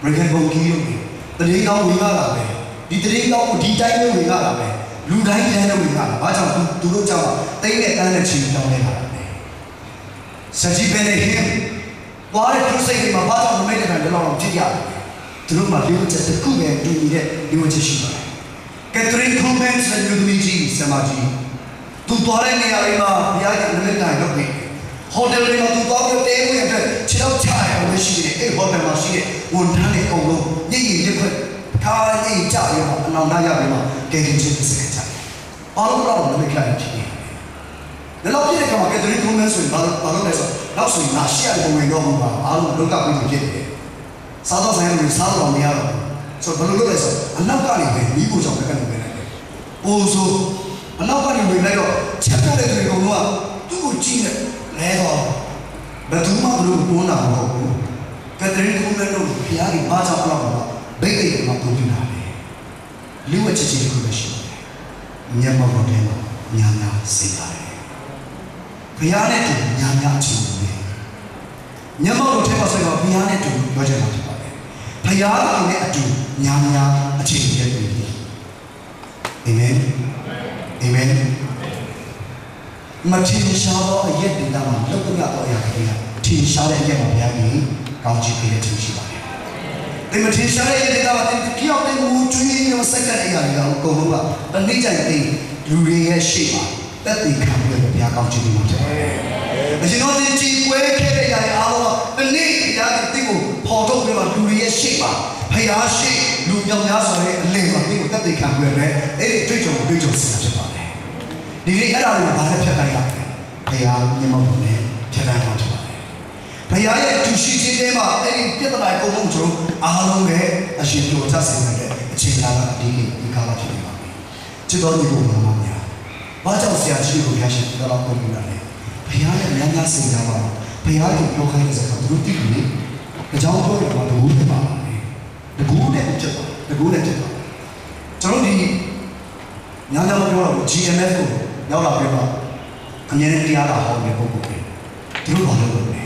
ब्रेकन बोंगी होगी तो नहीं गाँव हुई ना लाभे डिटेलिंग गाँव को डिटेल में हुई ना लाभे लूढ़ाई रहने हुई ना बाज़ में तू लोग चाहो लेकिन इतना चीज़ों में लाभे सजी पहले हैं သွားတဲ့သူစိတ်တွေမှာဘာကြောင့်မမိတ်တဲ့ခံတော့ဖြစ်ရတယ်သူတို့မှာလူချက်တစ်ခုပဲတူနေတဲ့လူချက်ရှိပါတယ်ကက်ထရင်ကူမန်စ်နဲ့လူမီဂျီဆမာဂျီသူသွားတဲ့နေရာတွေမှာဘုရားရဲ့လက်တိုင်လုပ်ပြီးဟိုတယ်တွေမှာသူသွားပြီးတဲဝင်အတွက်ခြေတော့ချရအောင်ရှိတယ်အဲ့ဟိုတယ်မှာရှိတဲ့ဝန်ထမ်းတွေအကုန်လုံးညစ်ညစ်ရက်ခွက်ခါးလေးကြရအောင်အနောင်နာရပြီးမှကဲတင်ချင်းစကားချအားလုံးတော့လည်းကြိုက်ဖြစ်နေတယ်နောက်ပြည့်တဲ့ကောင်ကက်ထရင်ကူမန်စ်ဆိုရင်ဘာလို့လဲဆိုတော့ဆိုရင်ငါရှက်ရဝင်တော့မှာအားလုံးလောကပြီးဖြစ်တယ်စားတော့ဆိုင်လို့စားတော့မရတော့ဆိုတော့ဘယ်လိုလုပ်လဲဆိုအနောက်ကနေပဲမိဖို့ကြောင့်လည်းကနေပဲ။အိုးဆိုအနောက်ကနေဝင်လိုက်တော့ချက်တော့တဲ့တွေကတော့သူ့ကိုကြည့်နေလဲတော့ဘယ်သူမှဘလို့ပိုးနာမဟုတ်ဘူး။ကက်ထရင်ကူမန်တို့ဖျားကြီးဘာကြောင့်အဲ့လိုဘိတ်တွေမှာပုံပြတာလဲ။လူဝချက်ချင်းကိုပဲရှိတယ်။ညမဘောတဲ့မှာညာညာစိတ်ပါတယ်။ဖျားနဲ့တူညာညာအချင်းတယ်။ညမဘောတဲ့မှာဆိုတော့ဖျားနဲ့တူပြောချင်တာဖြစ်ပါတယ်။ဖျားနဲ့အတူညာညာအချင်းရဲ့တူတယ်။ Amen. Amen. မထင်ရှားသောအရက်တွေမှာလောက်တော့ရတော့ရတယ်ထင်ရှားတဲ့အရက်မှာဘုရားကြီးကောင်းချီးပေးတဲ့သူရှိပါတယ်။ဒီမထင်ရှားတဲ့ရက်တွေမှာတင်ကြောက်တဲ့မူကျွေးရောစက္ကန့်အရာတွေကအကုန်လုံးကတနေ့ကျရင်လူတွေရဲ့ရှေ့မှာတက်တည်ခံပြီးဘုရားကောင်းချီးပေးမှာဖြစ်ပါတယ်။အရှင်တော်တင်ကြည်ပွဲခဲ့တဲ့အရာတွေအားလုံးကတနေ့ဘုရားတင့်ကိုပေါ်ထုတ်ပြီးတော့လူတွေရဲ့ရှေ့မှာဘုရားရှိလူမြောက်များစွာရဲ့အလင်းမှာတင့်ကိုတက်တည်ခံပြီးတော့အဲ့ဒီတွေ့ကြုံစရာဖြစ်ပါတယ်။ဒီနေ့အဲ့ဒါကိုဘာလဲဖြတ်တိုင်းရဘုရားမျက်မှောက်ကိုလည်းဖြတ်တိုင်းမှာဖြစ်ပါတယ်။ဘုရားရဲ့သူရှိခြင်းထဲမှာအဲ့ဒီပြဿနာကိုကျွန်တော်အားလုံးပဲအရှင်တို့သက်ဆိုင်တဲ့အချိန်ကာလဒီကာလဖြစ်နေပါပြီ။ချစ်တော်ညီကိုမမများဘာကြောင့်ဆရာကြီးကိုရရှိတော့ပုံပြတာလဲ။ဘုရားရဲ့များများစိတ်ဓာတ်ပါဘုရားကိုပြောခိုင်းတဲ့စကားသူတို့သိပြီလေ။အကြောင်းပြောရမှာတကူးဖြစ်ပါမယ်။တကူးနဲ့ဖြစ်ပါတကူးနဲ့ဖြစ်ပါကျွန်တော်ဒီညာညာမပြောတော့ GMF ကိုရောက်လာပြီးတော့အမြဲတမ်းတရားလာဟောနေတဲ့ပုံပုံတွေသူတို့ဘာလို့လုပ်လဲ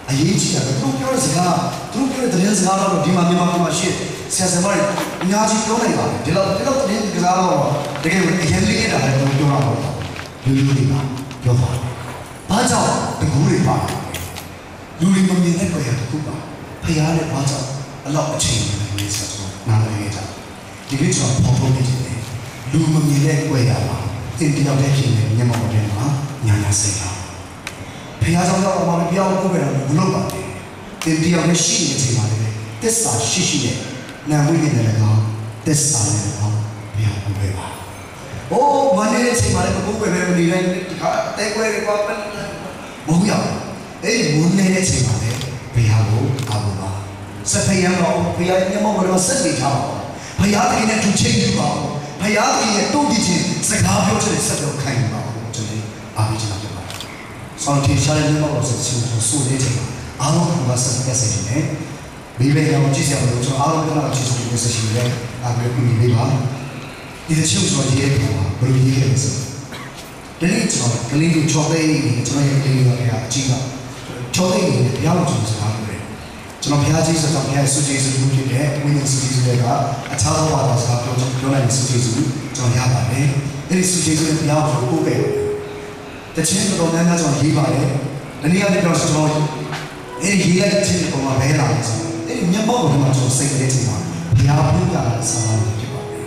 အရေးကြီးတာသူတို့ပြောတဲ့စကားသူတို့ပြောတဲ့သတင်းစကားတော့ဒီမှာမြန်မာပြည်မှာရှိဆရာဆရာမတွေအများကြီးပြောနေပါတယ်ဒီလောက်သတင်းစကားတော့တကယ်ကိုအရင်လေးနေတာလည်းသူပြောတာပေါ့လူတွေကပြောပါတယ်ဘာကြောင့်တကူတွေပါလူတွေမမြင်တဲ့ကြွယ်ရတခုပါဖရားနဲ့ဘာကြောင့်အလောက်အချိန်နေလဲဆိုတော့နားလည်ရတာဒီကိစ္စကိုပေါ်နေတယ်လူမမြင်တဲ့ကြွယ်ရပါတင်တယောက်တည်းဖြစ်နေမျက်မှောက်ထဲမှာညာညာစိတ်ထားဖရားကြောင့်တော့ဘာလို့ပြောင်းဖို့ပဲတော့မလုပ်ပါနဲ့တင်တယောက်နဲ့ရှိနေချိန်မှာလည်းသစ္စာရှိတဲ့နာမည်နဲ့လည်းကောင်းသစ္စာနဲ့ကောင်းဘုရားကိုပဲပါ။အိုးမနေ့ချိန်မှာလည်းဘုရားပဲမနေတိုင်းဒီခါတဲခွဲတွေပါပဲမဟုတ်ရဘူး။အဲ့ဒီမနေ့ချိန်မှာလည်းဘုရားကိုအားကိုပါ။စဖယံတော့ဘုရားမျက်မှောက်မှာဆက်ပြီးထားပါ။ဘုရားတကယ်နဲ့သူချိန်ပြပါဦး။ဘုရားကြီးရဲ့တုတ်တည်ခြင်းစကားပြောတဲ့ဆက်တော့ခိုင်းပါဦးကျွန်တော်အားပေးချင်တာဖြစ်ပါတယ်။ဆောင်းတီရှာတဲ့မောက်ဆက်ချင်ဆိုနေတယ်အားလုံးကဆက်ဆက်နေတယ်။မိဘရောကြည့်ရအောင်ကျွန်တော်အားလုံးကကြည့်နေဆက်ရှိတယ်အားပေးပြီးနေပါဒီတချို့ဆိုရေးတယ်ဘယ်လိုရေးလဲဆိုဒီနေ့ကျွန်တော်ကလေးတို့ချော်သိကျွန်တော်ရဲ့ကလေးတွေကအကြည့်ပါချော်သိနေပြောင်းကျွန်တော်စကားပြောတယ်ကျွန်တော်ဘုရားကြီးဆိုတော့ဘုရားဆုကျေးဇူးပြုဖြစ်တယ်ဝိညာဉ်ဆုကျေးဇူးတွေကအခြားသောဘာသာစကားပြောနိုင်တဲ့ဆုကျေးဇူးကျွန်တော်ရပါတယ်အဲ့ဒီဆုကျေးဇူးတွေဘုရားကိုပို့ခဲ့တခြင်းတော်များများကျွန်တော်ရေးပါတယ်ဒီနေ့ကနေတော့ကျွန်တော်အဲ့ဒီရေးလိုက်တဲ့ခြင်းပေါ်မှာဘဲလာတယ်ဆိုအဲ့ဒီမျက်မှောက်ပေါ်မှာကျွန်တော်စိတ်ကလေးချိန်မှာဘုရားပြုတာဆက်လာတယ်ဖြစ်ပါတယ်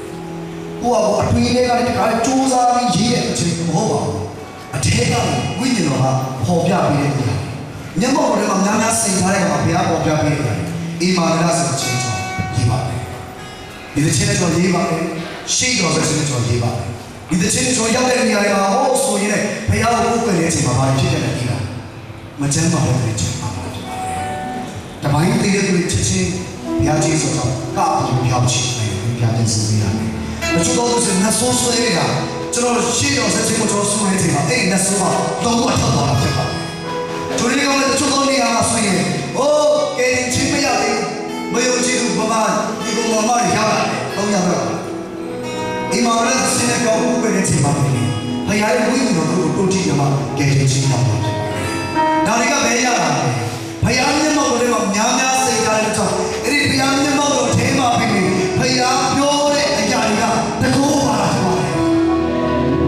။ကိုယ့်အထွေးလေးကလည်းတခါလေစူးစမ်းပြီးရေးတဲ့အချိန်မဟုတ်ပါဘူး။အထက်ကဝိညာဉ်တော်ကပေါ်ပြပေးတဲ့တရား။မျက်မှောက်ပေါ်မှာများများစိတ်ထားတဲ့မှာဘုရားပေါ်ပြပေးတယ်။အိမာနလာဆိုတဲ့ခြင်းကျွန်တော်ရေးပါတယ်။ဒီခြင်းကျွန်တော်ရေးပါတယ်။ရှိတော်ဆိုတဲ့ကျွန်တော်ရေးပါတယ်။ဒီခြင်းကျွန်တော်ရောက်တဲ့နေရာတွေမှာဟောဆိုရင်လည်းဘုရားကိုကိုယ်တဲ့အချိန်မှာဘာဖြစ်တယ်လဲဒီလား။မချမ်းပါဘူးတဲ့ခြင်းပါပါတယ်။တပိုင်းသေးတဲ့သူတွေချက်ချင်းဘုရားကြီးဆိုတော့ကားကိုပြောင်းချင်တယ်ဘုရားကြီးစီရတယ်။မချတော့သူစနဆိုးဆွဲနေတာကျွန်တော်ရှိတော်ဆက်ချင်းကိုကျွန်တော်ဆွဲနေတယ်အဲ့နဆိုးကတော့တော့ထောက်သွားတာဖြစ်ပါတယ်။သူတွေကလည်းချတော့နေရမှာဆိုရင်အိုးကဲချင်းမရသေးမယုံကြည်ဘူးဘာမှဒီကောင်မမရရတယ်တော့ရတော့ဒီမှာလည်းစနေကောင်းပဲနေချင်ပါမယ်။ဘုရားရဲ့ဝိညာဉ်တော်ကိုတိုးကြည့်ကြမှာကဲချင်းပါပါဖြစ်ပါတယ်။ဒါတွေကဘယ်ရတာလဲ။ဘုရားမျက်မှောက်တော်မှာများများစိတ်ထားတဲ့ကြောင့်အဲ့ဒီဘုရားမျက်မှောက်တော်ထဲမှာပြီးဘုရားပြောတဲ့အရာတွေကတကူပါလာဖြစ်ပါတယ်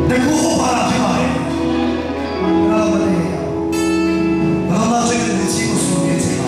။တကူပါလာဖြစ်ပါတယ်။ဘာမလဲ။ဘာမှစိတ်နဲ့စီကိုဆိုနေချင်ပါ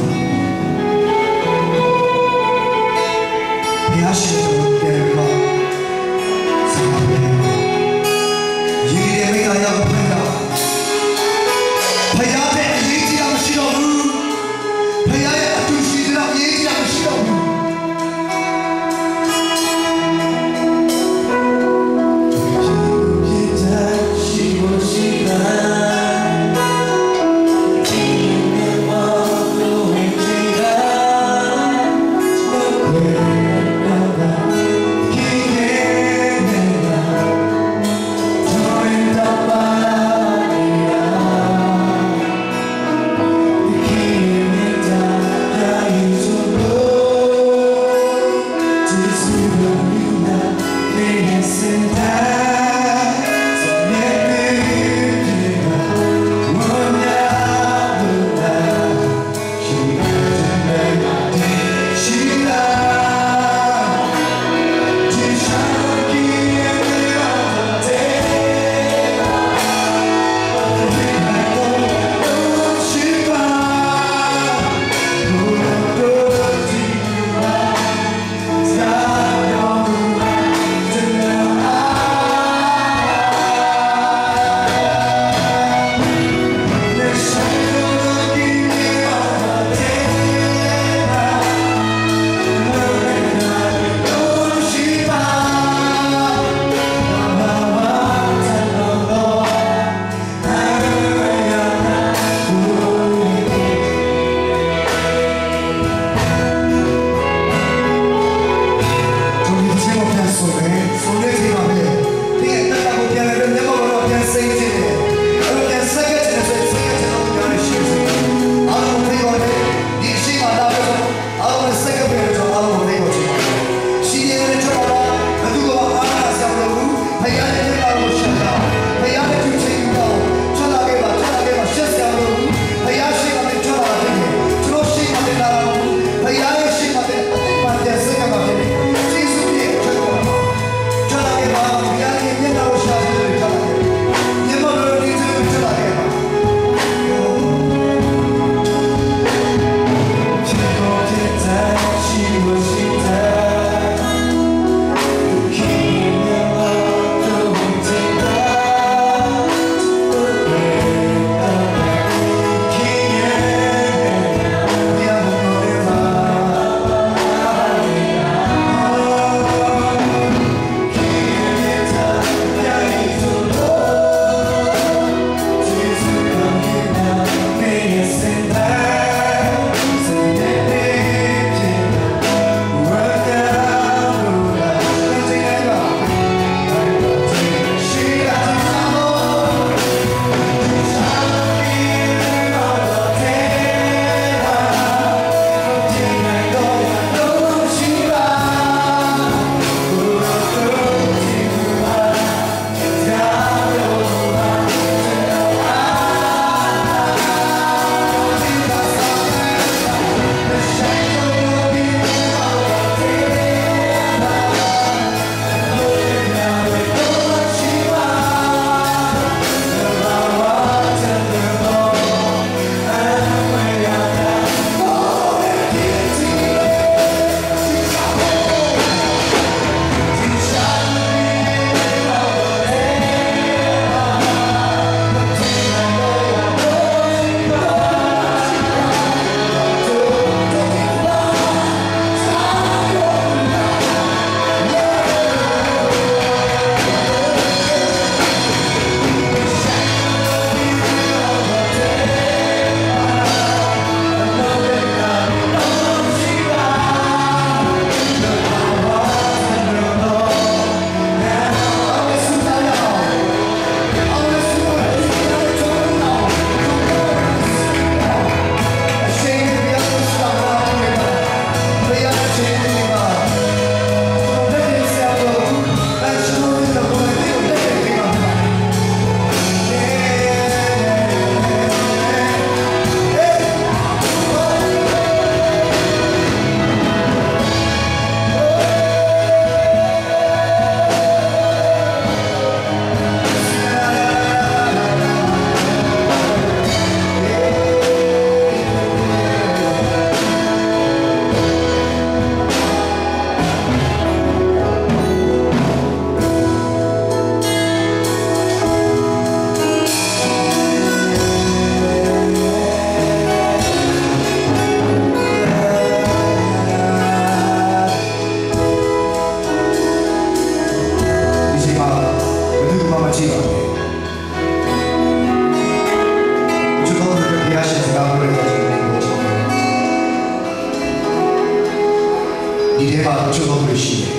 ချို့သောလူရှိတယ်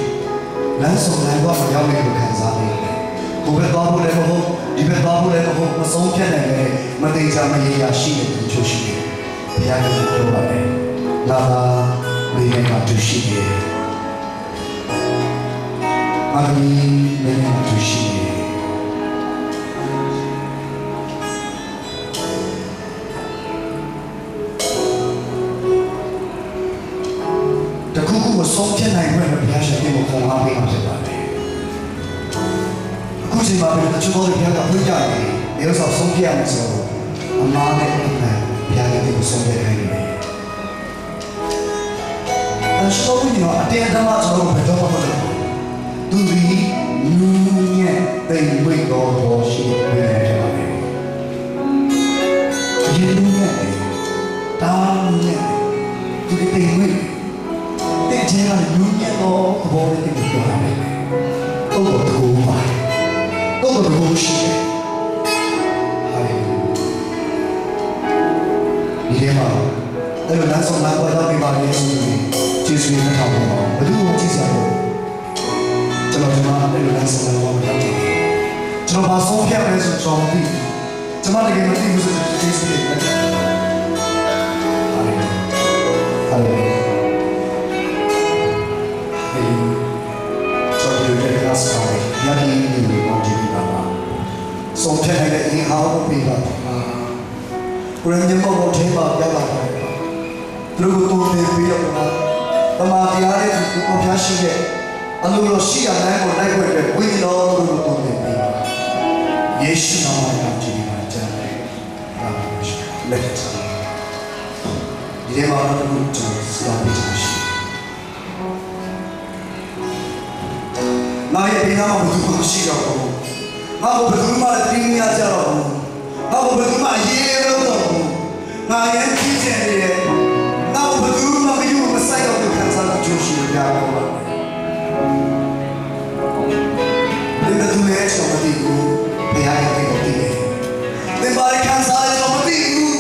လမ်းဆောင်လမ်းဘဝမှာရောက်နေလို့ခံစားနေတယ်ကိုယ်ပဲသွားဖို့လည်းမဟုတ်ဒီဘက်သွားဖို့လည်းမဟုတ်မဆုံးဖြတ်နိုင်တဲ့မတိတ်ချမရေရာရှိတဲ့သူချို့ရှိတယ်ဘုရားကပြောပါတယ်ငါသာမင်းနဲ့တူရှိတယ်အမီမင်းနဲ့တူရှိတယ်တခုခုမဆုံးဖြတ်နိုင်ဘူးဘုရားရှင်ကိုခေါ်လာပေးမှာဖြစ်ပါတယ်အခုချိန်မှာလည်းတချို့သောဘုရားကဖွင့်ကြတယ်ဒီလိုဆုံးဖြတ်ရမယ်ဆိုတော့အမားနဲ့ဘုရားကိုဆုံးဖြတ်နိုင်တယ်အရှောင်းကြီးတော့အတင်းအဓမ္မကျွန်တော်ဘယ်တော့မှမလုပ်ဘူးသူဒီလူညံ့တိမ်ဝိတ်တော်ဘောရှိနေတယ်ပါတယ်ဒီလူညံ့တာညံ့သူဒီတိမ်ဝိတ်တဲ့ကျင်းကလူညံ့တော်ဘောလေးကိုပြောတာပဲတော့တော့ပါတော့တော့ရှိတယ်ဟာလေဒီထဲမှာအဲ့လိုလမ်းဆောင်လမ်းပေါ်တော့ပြပါလေဆိုရင်ကျေးဇူးနဲ့ထောက်ပါဘယ်သူမှကြည့်စရာလို့ကျွန်တော်အဲ့လိုလမ်းဆောင်လမ်းပေါ်တော့ကျွန်တော်ဘာဆုံးဖြတ်လဲဆိုတော့ကျွန်မတကယ်မသိဘူးဆိုတော့ကျေးဇူးနဲ့ဟာလေဟာလေကျွန်တော်တို့ကစားရရည်ရည်ကိုကြည့်ပါပါဆုံးဖြတ်နိုင်တဲ့အင်အားကိုပြပါဘုရားညမောကိုထိပါပြပါပါသူတို့ကိုတိုးပြီးတော့တမန်တရားရဲ့ကိုဖျားရှိတဲ့အလိုလိုရှိရတဲ့ကိုလိုက်ွက်တဲ့ဝိညာဉ်တော်ကိုတိုးပြီးယေရှုနာမနဲ့ကြည်ပါကြတယ်။လက်ချဒီထဲမှာတော့ကျွန်တော်စလာပြီးရှိငါရဲ့ဘေးနားမှာဘယ်သူမှရှိတော့ဘူး။ငါ့ကိုဘယ်သူမှတင်းရကြတော့ဘူး။ငါ့ကိုဘယ်သူမှရေးလို့တော့ဘူး။ငါရဲ့ကြီးကျယ်နေတဲ့နောက်ဘယ်သူမှမယူမဆိုင်တော့ခံစားလို့ကြိုးရှိကြတော့ပါဒီကသူရဲ့ကျွန်တော်ဒီကိုဘုရားရဲ့ကိုတည်တယ်ဒီဘာခံစားကျွန်တော်မသိဘူး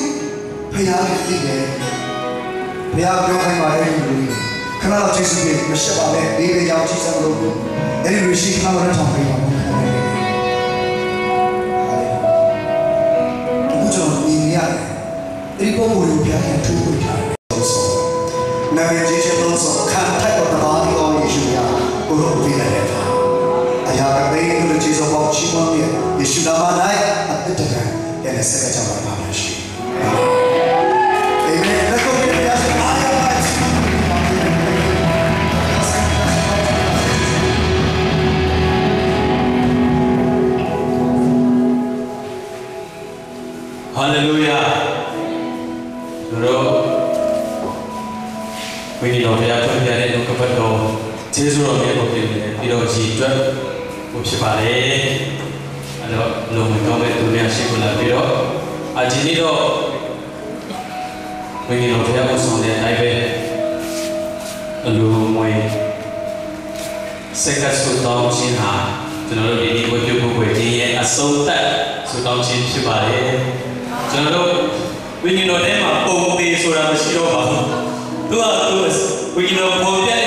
ဘုရားရဲ့တည်တယ်ဘုရားပြောခိုင်းပါတယ်လူကြီးခဏတော့ကျေးဇူးတင်မရှက်ပါနဲ့ဒီလေးကြောင့်ကြည့်စမ်းလို့အဲ့ဒီလူရှိခါရထောင်ပေးပါဘူးအခုကျွန်တော်မြင်ရတယ်ဒီပုံကိုဘုရားရဲ့ထူးပွေထားတယ်နာမည်ကြီးချက်လို့ဆိုခံထိုက်တော့တပါးတော်ယေရှုကကိုရောပြရတယ်အရာကပေးလို့ကျေးဇူးပေါင်းချီးမွမ်းရဲ့ယေရှုနာမ၌အသက်တကယ်ရဲ့စကားကြောင့်ပါပါရှိအာမင်လက်ကိုပြရစီအားရပါချီးမွမ်းဟာလေလုယာတို့ဝိညာဉ်တော်ဘုရားဖွင့်ပြတဲ့နှုတ်ကပတ်တော်ကျေးဇူးတော်မြတ်ကိုပြင်တယ်ပြီးတော့ရည်တွက်ဖို့ဖြစ်ပါလေအဲ့တော့လုံမကောင်းတဲ့သူများရှိကိုလာပြီးတော့အဒီနေ့တော့ဝိညာဉ်တော်ဘုရားကိုဆောင်တဲ့အတိုင်းပဲအလိုမွေစက္ကဆူတောင်းခြင်းဟာကျွန်တော်တို့ဒီနေ့ဝတ်ပြုဖို့ပဲဒီရဲ့အဆုံးသတ်ဆူတောင်းခြင်းဖြစ်ပါလေကျွန်တော်တို့ဝိညာဉ်တော်ထဲမှာပုံသေးဆိုတာမရှိတော့ပါဘူးသူကဝိညာဉ်တော်ပေါ်ပြတဲ့